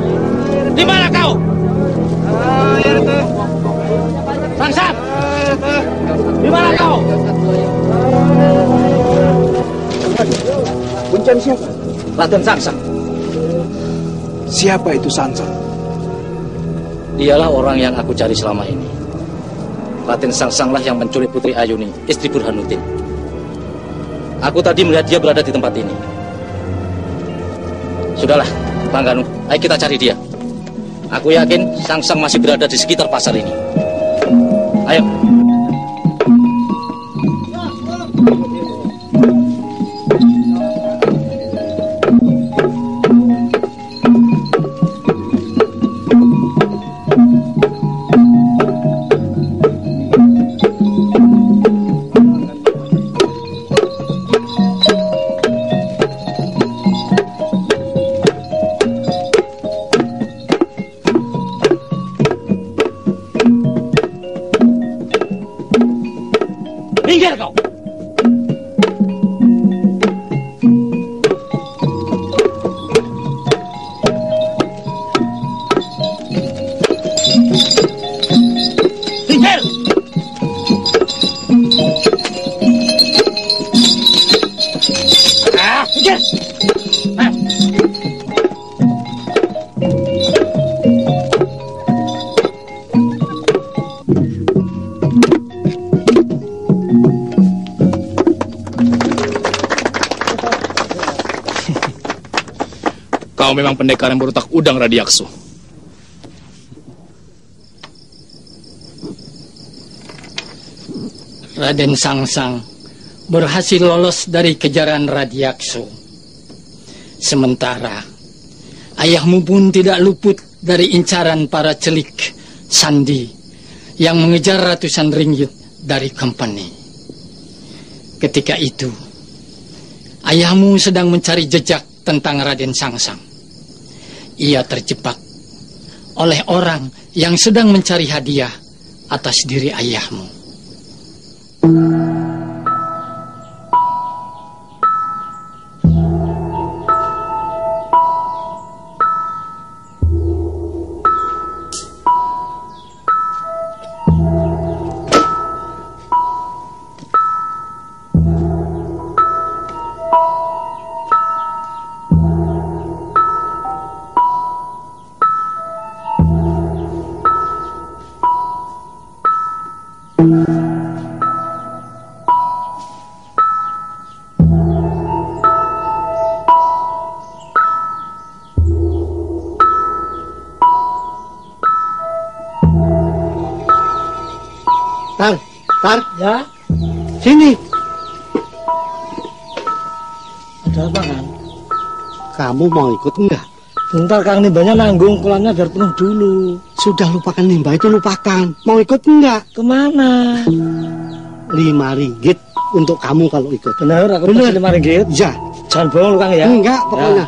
Di mana kau? Sangsang! Di mana kau? Mencari siapa? Raden Sangsang. Siapa itu Sangsang? Dialah orang yang aku cari selama ini. Raden Sangsanglah yang menculik Putri Ayuni, istri Burhanuddin. Aku tadi melihat dia berada di tempat ini. Sudahlah, Pangganu, ayo kita cari dia. Aku yakin Sangsang masih berada di sekitar pasar ini. Ayo. Minggir kau! Minggir! Minggir! Kau memang pendekar yang berotak udang, Radiakso. Raden Sangsang berhasil lolos dari kejaran Radiakso. Sementara ayahmu pun tidak luput dari incaran para celik sandi yang mengejar ratusan ringgit dari company. Ketika itu, ayahmu sedang mencari jejak tentang Raden Sangsang. Ia terjebak oleh orang yang sedang mencari hadiah atas diri ayahmu. Tar, ya, sini. Ada apa, Kang? Kamu mau ikut enggak? Bentar Kang, nimbanya nanggung, kolamnya biar penuh dulu. Sudah lupakan nimba itu, lupakan. Mau ikut enggak? Kemana? 5 ringgit untuk kamu kalau ikut. Bener, aku kasih 5 ringgit? Iya. Jangan bohong lu Kang ya. Enggak, pokoknya. Ya.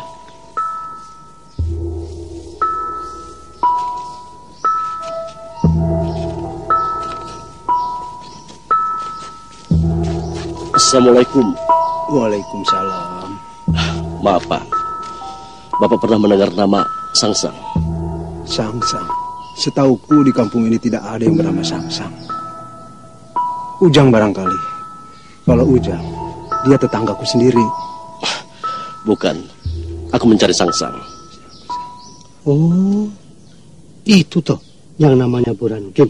Assalamualaikum. Waalaikumsalam. Maaf Pak, Bapak pernah mendengar nama Sangsang? Sangsang? Setauku di kampung ini tidak ada yang bernama Sangsang. Ujang barangkali. Kalau Ujang, dia tetanggaku sendiri. Bukan, aku mencari Sangsang. Oh, itu toh yang namanya Burhanuddin.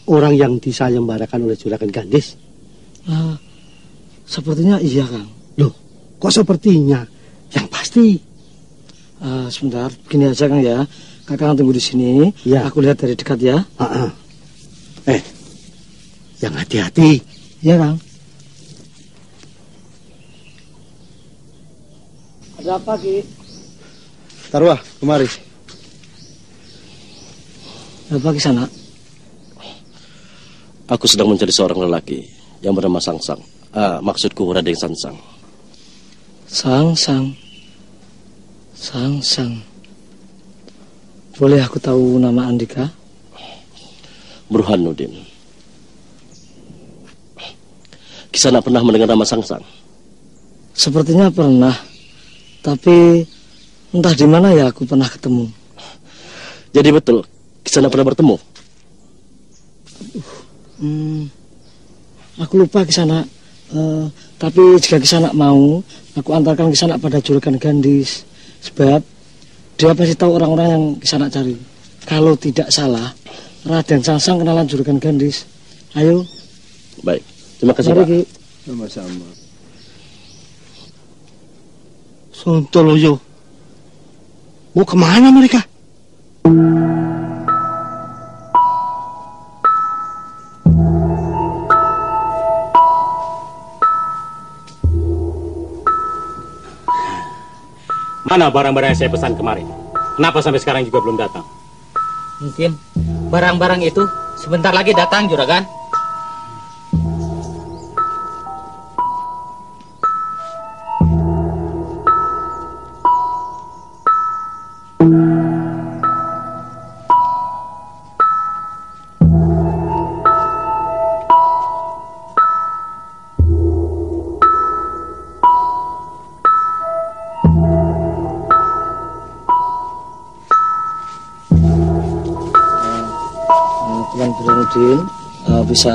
Orang yang disayembarakan oleh Juragan Gandis. Sepertinya iya Kang. Loh, kok sepertinya? Yang pasti. Sebentar, begini aja Kang ya. Kakak tunggu di sini. Ya. Aku lihat dari dekat ya. Yang hati-hati. Ya Kang. Ada apa Ki? Tarwah, kemari. Ada apa Ki sana? Aku sedang mencari seorang lelaki yang bernama Sangsang. Maksudku Raden Sangsang. Sangsang. Boleh aku tahu nama Andika? Burhanuddin. Kisana pernah mendengar nama Sangsang? Sepertinya pernah. Tapi entah di mana ya aku pernah ketemu. Jadi betul Kisana pernah bertemu? Aku lupa Kisana. Tapi jika Kisana mau, aku antarkan Kisana pada Juragan Gandis. Sebab dia pasti tahu orang-orang yang Kisana cari. Kalau tidak salah, Raden Sangsang kenalan Juragan Gandis. Ayo. Baik, terima kasih Pak. Sama-sama. Sontoloyo, mau kemana mereka? Mana barang-barang yang saya pesan kemarin? Kenapa sampai sekarang juga belum datang? Mungkin barang-barang itu sebentar lagi datang, Juragan. Burhanuddin bisa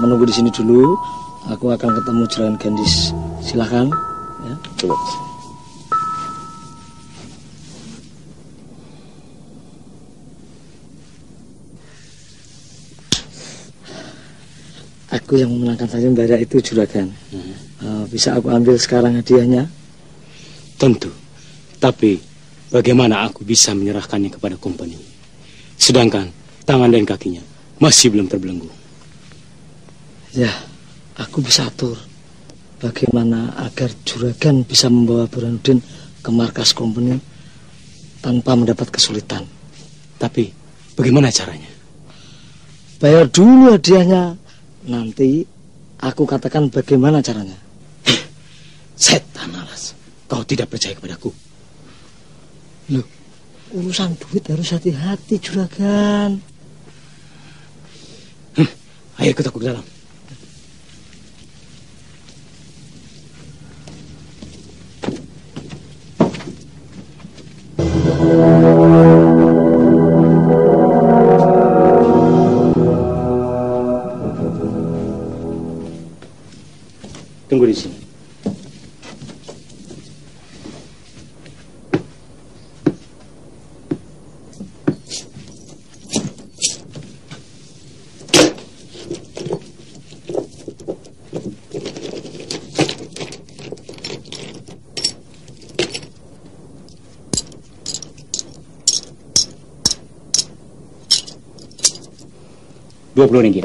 menunggu di sini dulu. Aku akan ketemu Juragan Gandis. Silakan. Ya. Terima kasih. Aku yang memenangkan sayembara itu Juragan. Bisa aku ambil sekarang hadiahnya? Tentu. Tapi bagaimana aku bisa menyerahkannya kepada company? Sedangkan tangan dan kakinya masih belum terbelenggu. Ya, aku bisa atur bagaimana agar Juragan bisa membawa Burhanuddin ke markas company tanpa mendapat kesulitan. Tapi bagaimana caranya? Bayar dulu hadiahnya. Nanti aku katakan bagaimana caranya. Setan alas, kau tidak percaya kepadaku. Loh, urusan duit harus hati-hati Juragan. Ayo ikut aku ke dalam. Tunggu di sini. Rp20.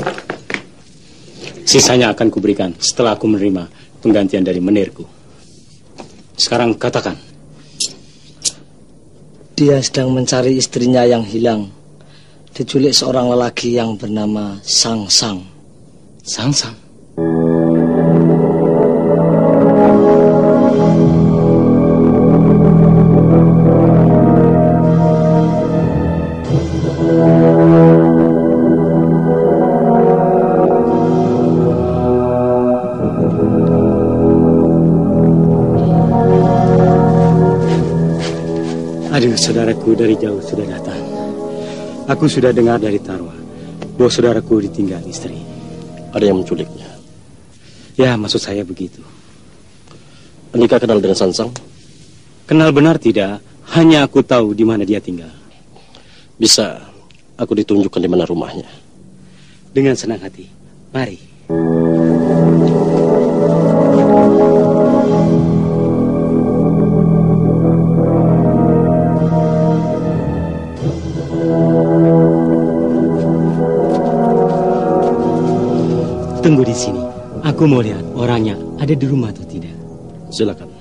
Sisanya akan kuberikan setelah aku menerima penggantian dari menirku. Sekarang katakan, Dia sedang mencari istrinya yang hilang. Diculik seorang lelaki yang bernama Sangsang. Sangsang? Aduh, saudaraku dari jauh sudah datang. Aku sudah dengar dari Tarwa bahwa saudaraku ditinggal istri. Ada yang menculiknya? Ya, maksud saya begitu. Andika kenal dengan Sangsang? Kenal benar tidak, hanya aku tahu di mana dia tinggal. Bisa aku ditunjukkan di mana rumahnya? Dengan senang hati. Mari. Tunggu di sini. Aku mau lihat orangnya ada di rumah atau tidak. Silakan.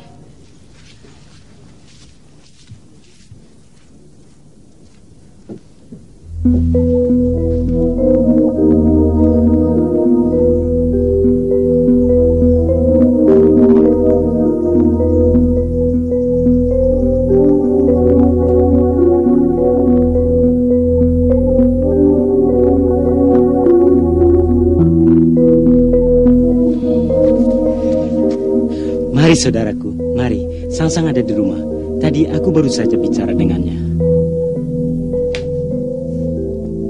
Mari saudaraku, mari. Sangsang ada di rumah. Tadi aku baru saja bicara dengannya.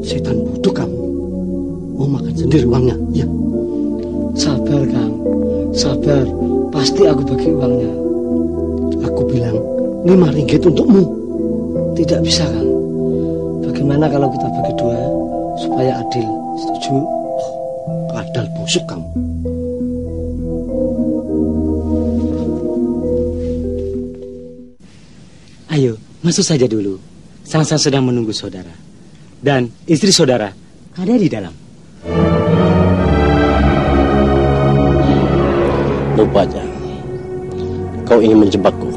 Setan bodoh kamu. Mau makan sendiri uangnya, ya? Sabar, Kang. Sabar. Pasti aku bagi uangnya. Aku bilang 5 ringgit untukmu. Tidak bisa, Kang. Bagaimana kalau kita bagi 2 supaya adil? Setuju? Kadal busuk kamu. Ayo, masuk saja dulu. Sangsang sedang menunggu saudara. Dan istri saudara ada di dalam. Rupanya kau ingin menjebakku.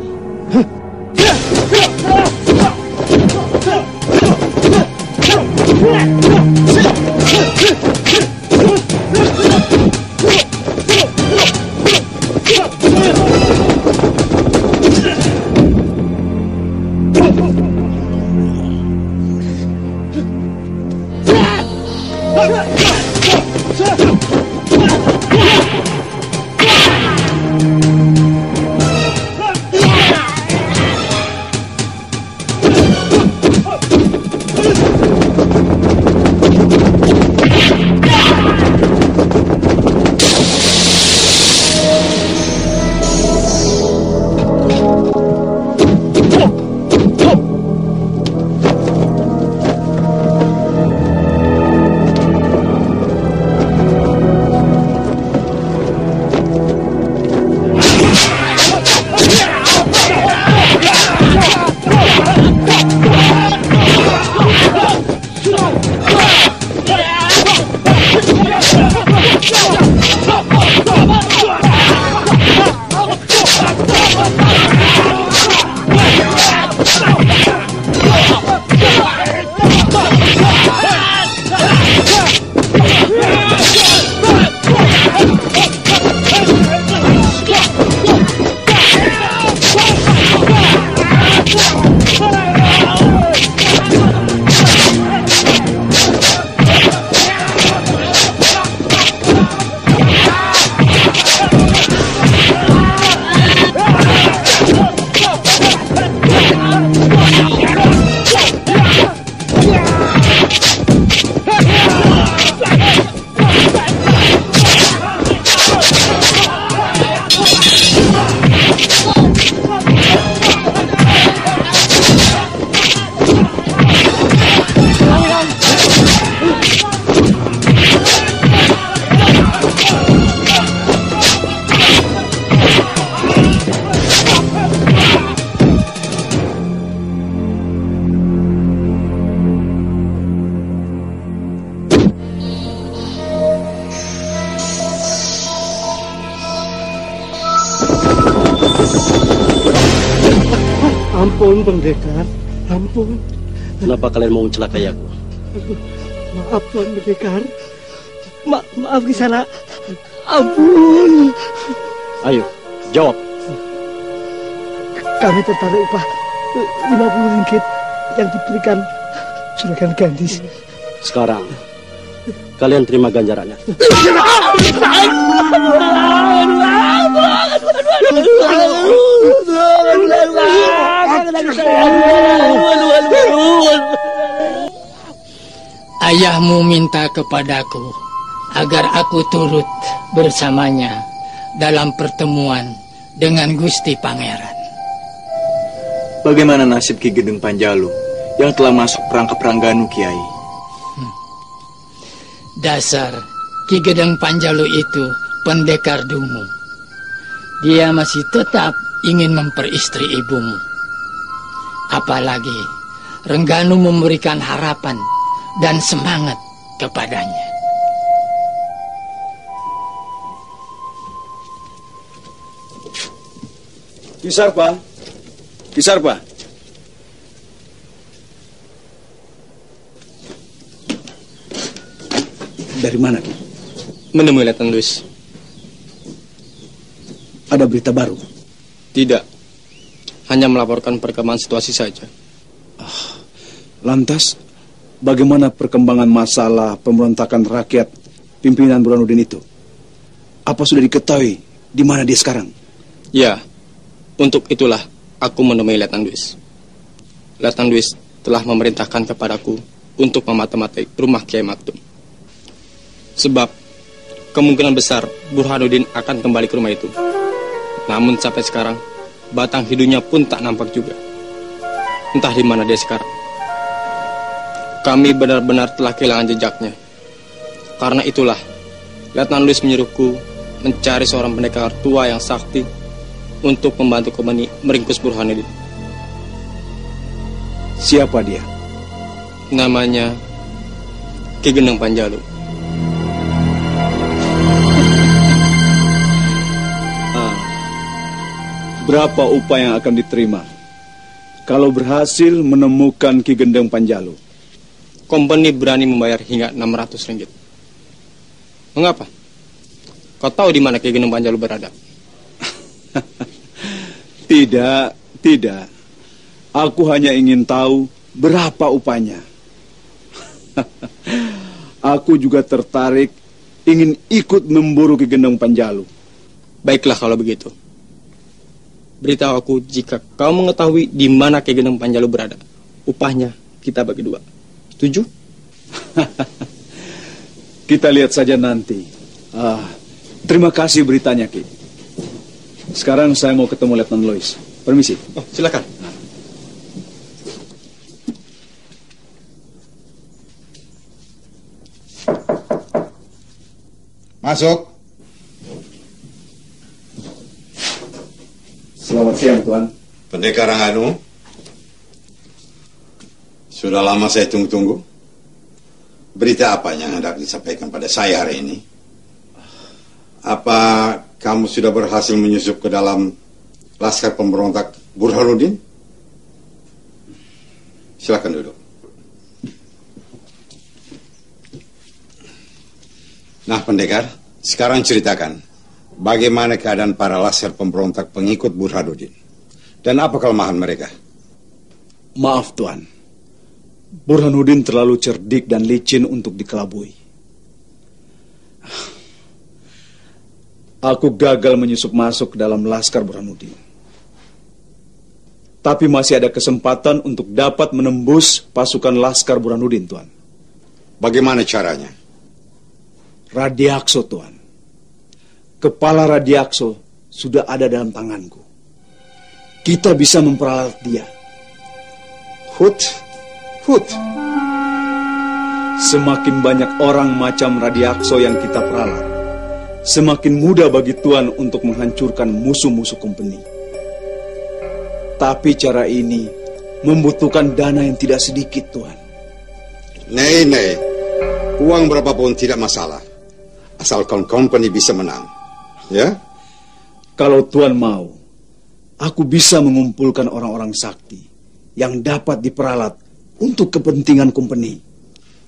Ampun, pendekar. Ampun. Kenapa kalian mau mencelakai aku? Maaf Tuan Pendekar. Maaf Kisanak. Ampun. Ayo, jawab. Kami tertarik upah 50 ringgit yang diberikan Juragan Gandis. Sekarang kalian terima ganjarannya. Ayahmu minta kepadaku agar aku turut bersamanya dalam pertemuan dengan Gusti Pangeran. Bagaimana nasib Ki Gendeng Panjalu yang telah masuk perangkap Rangganu, Kiai? Dasar Ki Gendeng Panjalu itu pendekar dungu. Dia masih tetap ingin memperistri ibumu. Apalagi Rengganu memberikan harapan dan semangat kepadanya. Kisarpa. Dari mana, Ki? Menemui Letnan Luis. Ada berita baru? Tidak. Hanya melaporkan perkembangan situasi saja. Lantas, bagaimana perkembangan masalah pemberontakan rakyat pimpinan Burhanuddin itu? Apa sudah diketahui di mana dia sekarang? Ya, untuk itulah aku menemui Letnan Luis. Letnan Luis telah memerintahkan kepadaku untuk memata-matai rumah Kiai Maktum. Sebab kemungkinan besar Burhanuddin akan kembali ke rumah itu. Namun sampai sekarang batang hidungnya pun tak nampak juga. Entah di mana dia sekarang. Kami benar-benar telah kehilangan jejaknya. Karena itulah Letnan Luis menyuruhku mencari seorang pendekar tua yang sakti untuk membantu Kompeni meringkus Burhanuddin. Siapa dia? Namanya Ki Gendeng Panjalu. Berapa upah yang akan diterima kalau berhasil menemukan Ki Gendeng Panjalu? Kompeni berani membayar hingga 600 ringgit. Mengapa? Kau tahu di mana Ki Gendeng Panjalu berada? Tidak. Aku hanya ingin tahu berapa upahnya. Aku juga tertarik ingin ikut memburu Ki Gendeng Panjalu. Baiklah kalau begitu. Beritahu aku jika kau mengetahui di mana Ki Gendeng Panjalu berada. Upahnya kita bagi dua. Setuju? Kita lihat saja nanti. Terima kasih beritanya, Ki. Sekarang saya mau ketemu Letnan Lois. Permisi. Oh, silakan. Masuk. Selamat siang, Tuan. Pendekar Rangganu. Sudah lama saya tunggu-tunggu. Berita apa yang hendak disampaikan pada saya hari ini? Apa kamu sudah berhasil menyusup ke dalam laskar pemberontak Burhanuddin? Silakan duduk. Nah, pendekar, sekarang ceritakan bagaimana keadaan para laskar pemberontak pengikut Burhanuddin dan apa kelemahan mereka? Maaf, Tuan. Burhanuddin terlalu cerdik dan licin untuk dikelabui. Aku gagal menyusup masuk ke dalam laskar Burhanuddin. Tapi masih ada kesempatan untuk dapat menembus pasukan laskar Burhanuddin, Tuan. Bagaimana caranya? Radiakso, Tuan. Kepala Radiakso sudah ada dalam tanganku. Kita bisa memperalat dia. Hut. Semakin banyak orang macam Radiakso yang kita peralat, semakin mudah bagi Tuan untuk menghancurkan musuh-musuh Kompeni. Tapi cara ini membutuhkan dana yang tidak sedikit, Tuan. Nei. Uang berapapun tidak masalah. Asalkan Kompeni bisa menang. Ya? Kalau Tuan mau, aku bisa mengumpulkan orang-orang sakti yang dapat diperalat untuk kepentingan company.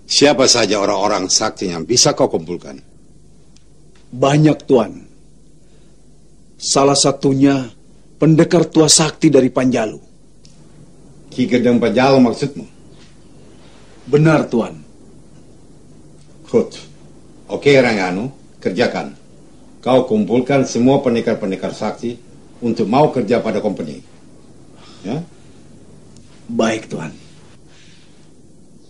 Siapa saja orang-orang sakti yang bisa kau kumpulkan? Banyak, Tuan. Salah satunya pendekar tua sakti dari Panjalu. Ki Gendeng Panjalu maksudmu? Benar, Tuan. Good. Oke, Rangganu, kerjakan. Kau kumpulkan semua pendekar-pendekar sakti untuk mau kerja pada company. Ya? Baik, Tuan.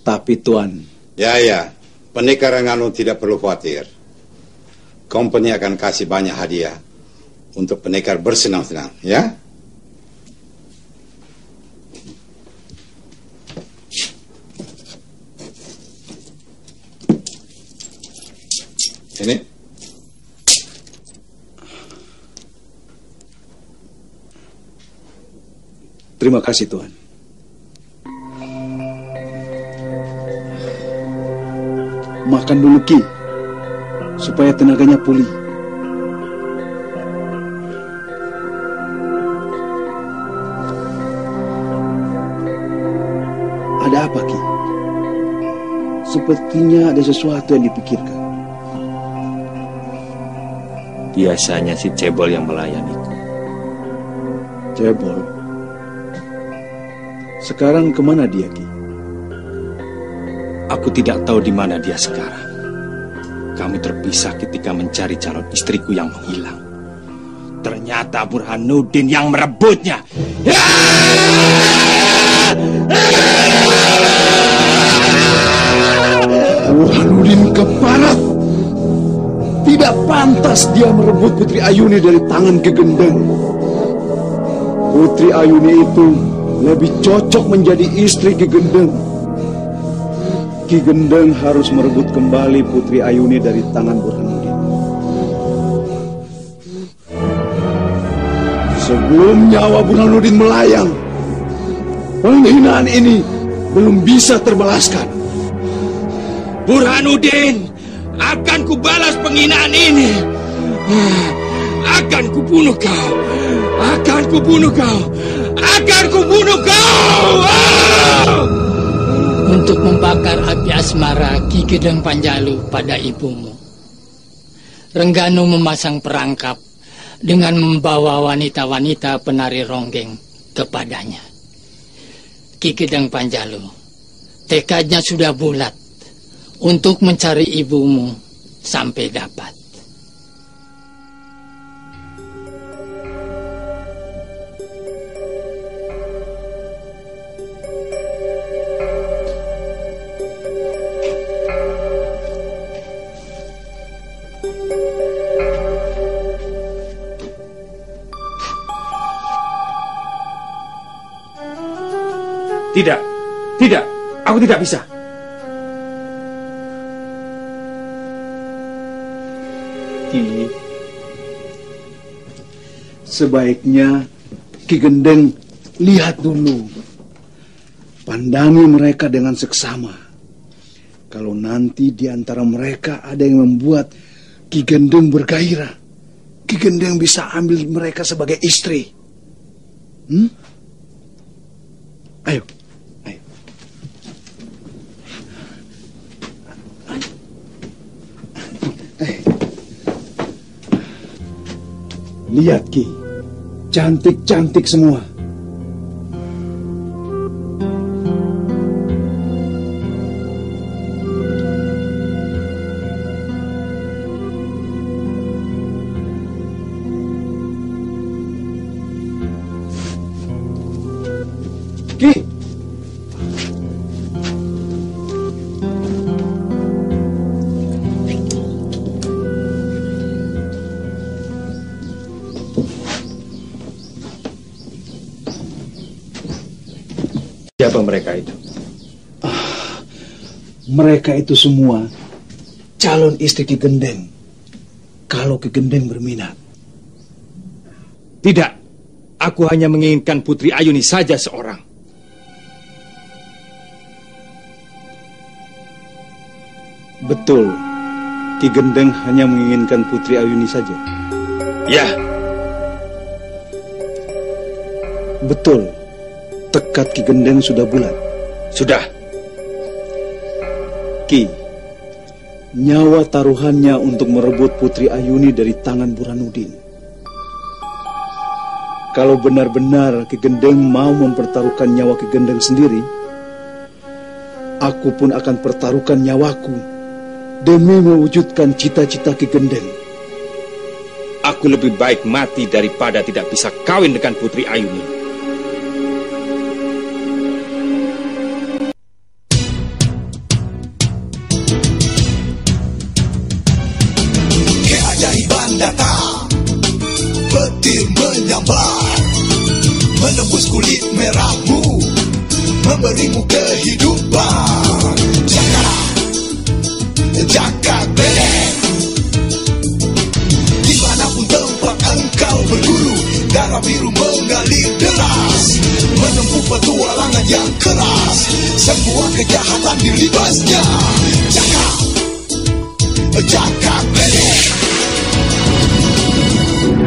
Tapi, Tuan... Ya. Pendekar Rangganu tidak perlu khawatir. Company akan kasih banyak hadiah untuk pendekar bersenang-senang, ya? Ini. Terima kasih, Tuan. Makan dulu, Ki, supaya tenaganya pulih. Ada apa, Ki? Sepertinya ada sesuatu yang dipikirkan. Biasanya si Cebol yang melayaniku. Cebol? Sekarang kemana dia, Ki? Aku tidak tahu di mana dia sekarang. Kami terpisah ketika mencari calon istriku yang menghilang. Ternyata Burhanuddin yang merebutnya. Burhanuddin keparat. Tidak pantas dia merebut Putri Ayuni dari tangan Ki Gendeng. Putri Ayuni itu lebih cocok menjadi istri Ki Gendeng. Ki Gendeng harus merebut kembali Putri Ayuni dari tangan Burhanuddin. Sebelum nyawa Burhanuddin melayang, penghinaan ini belum bisa terbalaskan. Burhanuddin, akan kubalas penghinaan ini. Akan kubunuh kau. Akan kubunuh kau. Akan kubunuh kau. Untuk membakar api asmara Ki Gendeng Panjalu pada ibumu, Rengganu memasang perangkap dengan membawa wanita-wanita penari ronggeng kepadanya. Ki Gendeng Panjalu, tekadnya sudah bulat untuk mencari ibumu sampai dapat. Tidak, aku tidak bisa. Ki, sebaiknya Ki Gendeng lihat dulu. Pandangi mereka dengan seksama. Kalau nanti di antara mereka ada yang membuat Ki Gendeng bergairah, Ki Gendeng bisa ambil mereka sebagai istri. Ayo. Lihat, Ki, cantik-cantik semua. Ki, siapa mereka itu? Mereka itu semua calon istri Ki Gendeng. Kalau Ki Gendeng berminat. Tidak, aku hanya menginginkan Putri Ayuni saja seorang. Betul, Ki Gendeng hanya menginginkan Putri Ayuni saja. Ya. Betul, tekad Ki Gendeng sudah bulat? Sudah. Ki, nyawa taruhannya untuk merebut Putri Ayuni dari tangan Burhanuddin. Kalau benar-benar Ki Gendeng mau mempertaruhkan nyawa Ki Gendeng sendiri, aku pun akan pertaruhkan nyawaku demi mewujudkan cita-cita Ki Gendeng. Aku lebih baik mati daripada tidak bisa kawin dengan Putri Ayuni. Keajaiban datang, petir menyambar, menembus kulit merahmu, memberimu kehidupan. Jakak Bedek, dimanapun tempat engkau berguru, darah biru mengalir deras, menempuh petualangan yang keras, semua kejahatan dilibasnya. Jakak Bedek.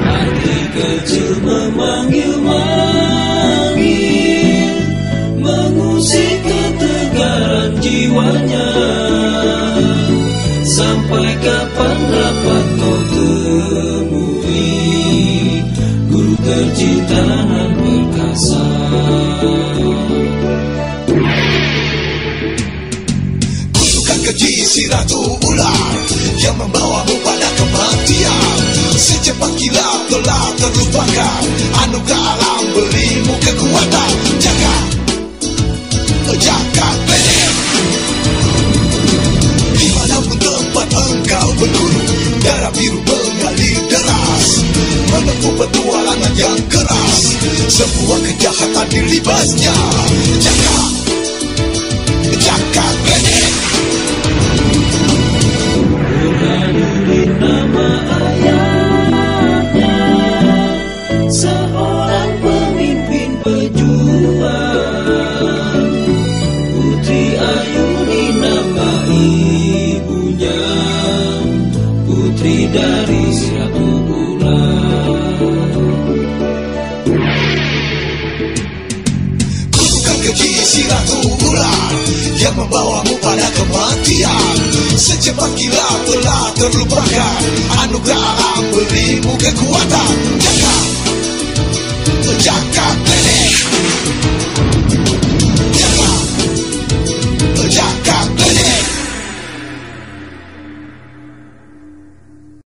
Hati kecil memanggil-manggil, mengusik ketegaran jiwanya. Sampai kapan dapat kau temui guru kecintaan perkasa? Kutukan keji si Ratu Ular yang membawamu pada kematian. Secepat kilat telah terlupakan, anugerah alam berimu kekuatan. Jakak Bedek. Dimanapun tempat engkau berguru, darah biru mengalir deras, menempuh petualangan yang keras, semua kejahatan dilibasnya. Jakak Bedek. Burhanuddin nama ayahnya, seorang pemimpin pejuang. Putri Ayuni nama ibunya, putri dari si Ratu Ular. Kutukan keji si Ratu Ular yang membawamu pada kematian. Secepat kilat telah terlupakan, anugerah alam berimu kekuatan.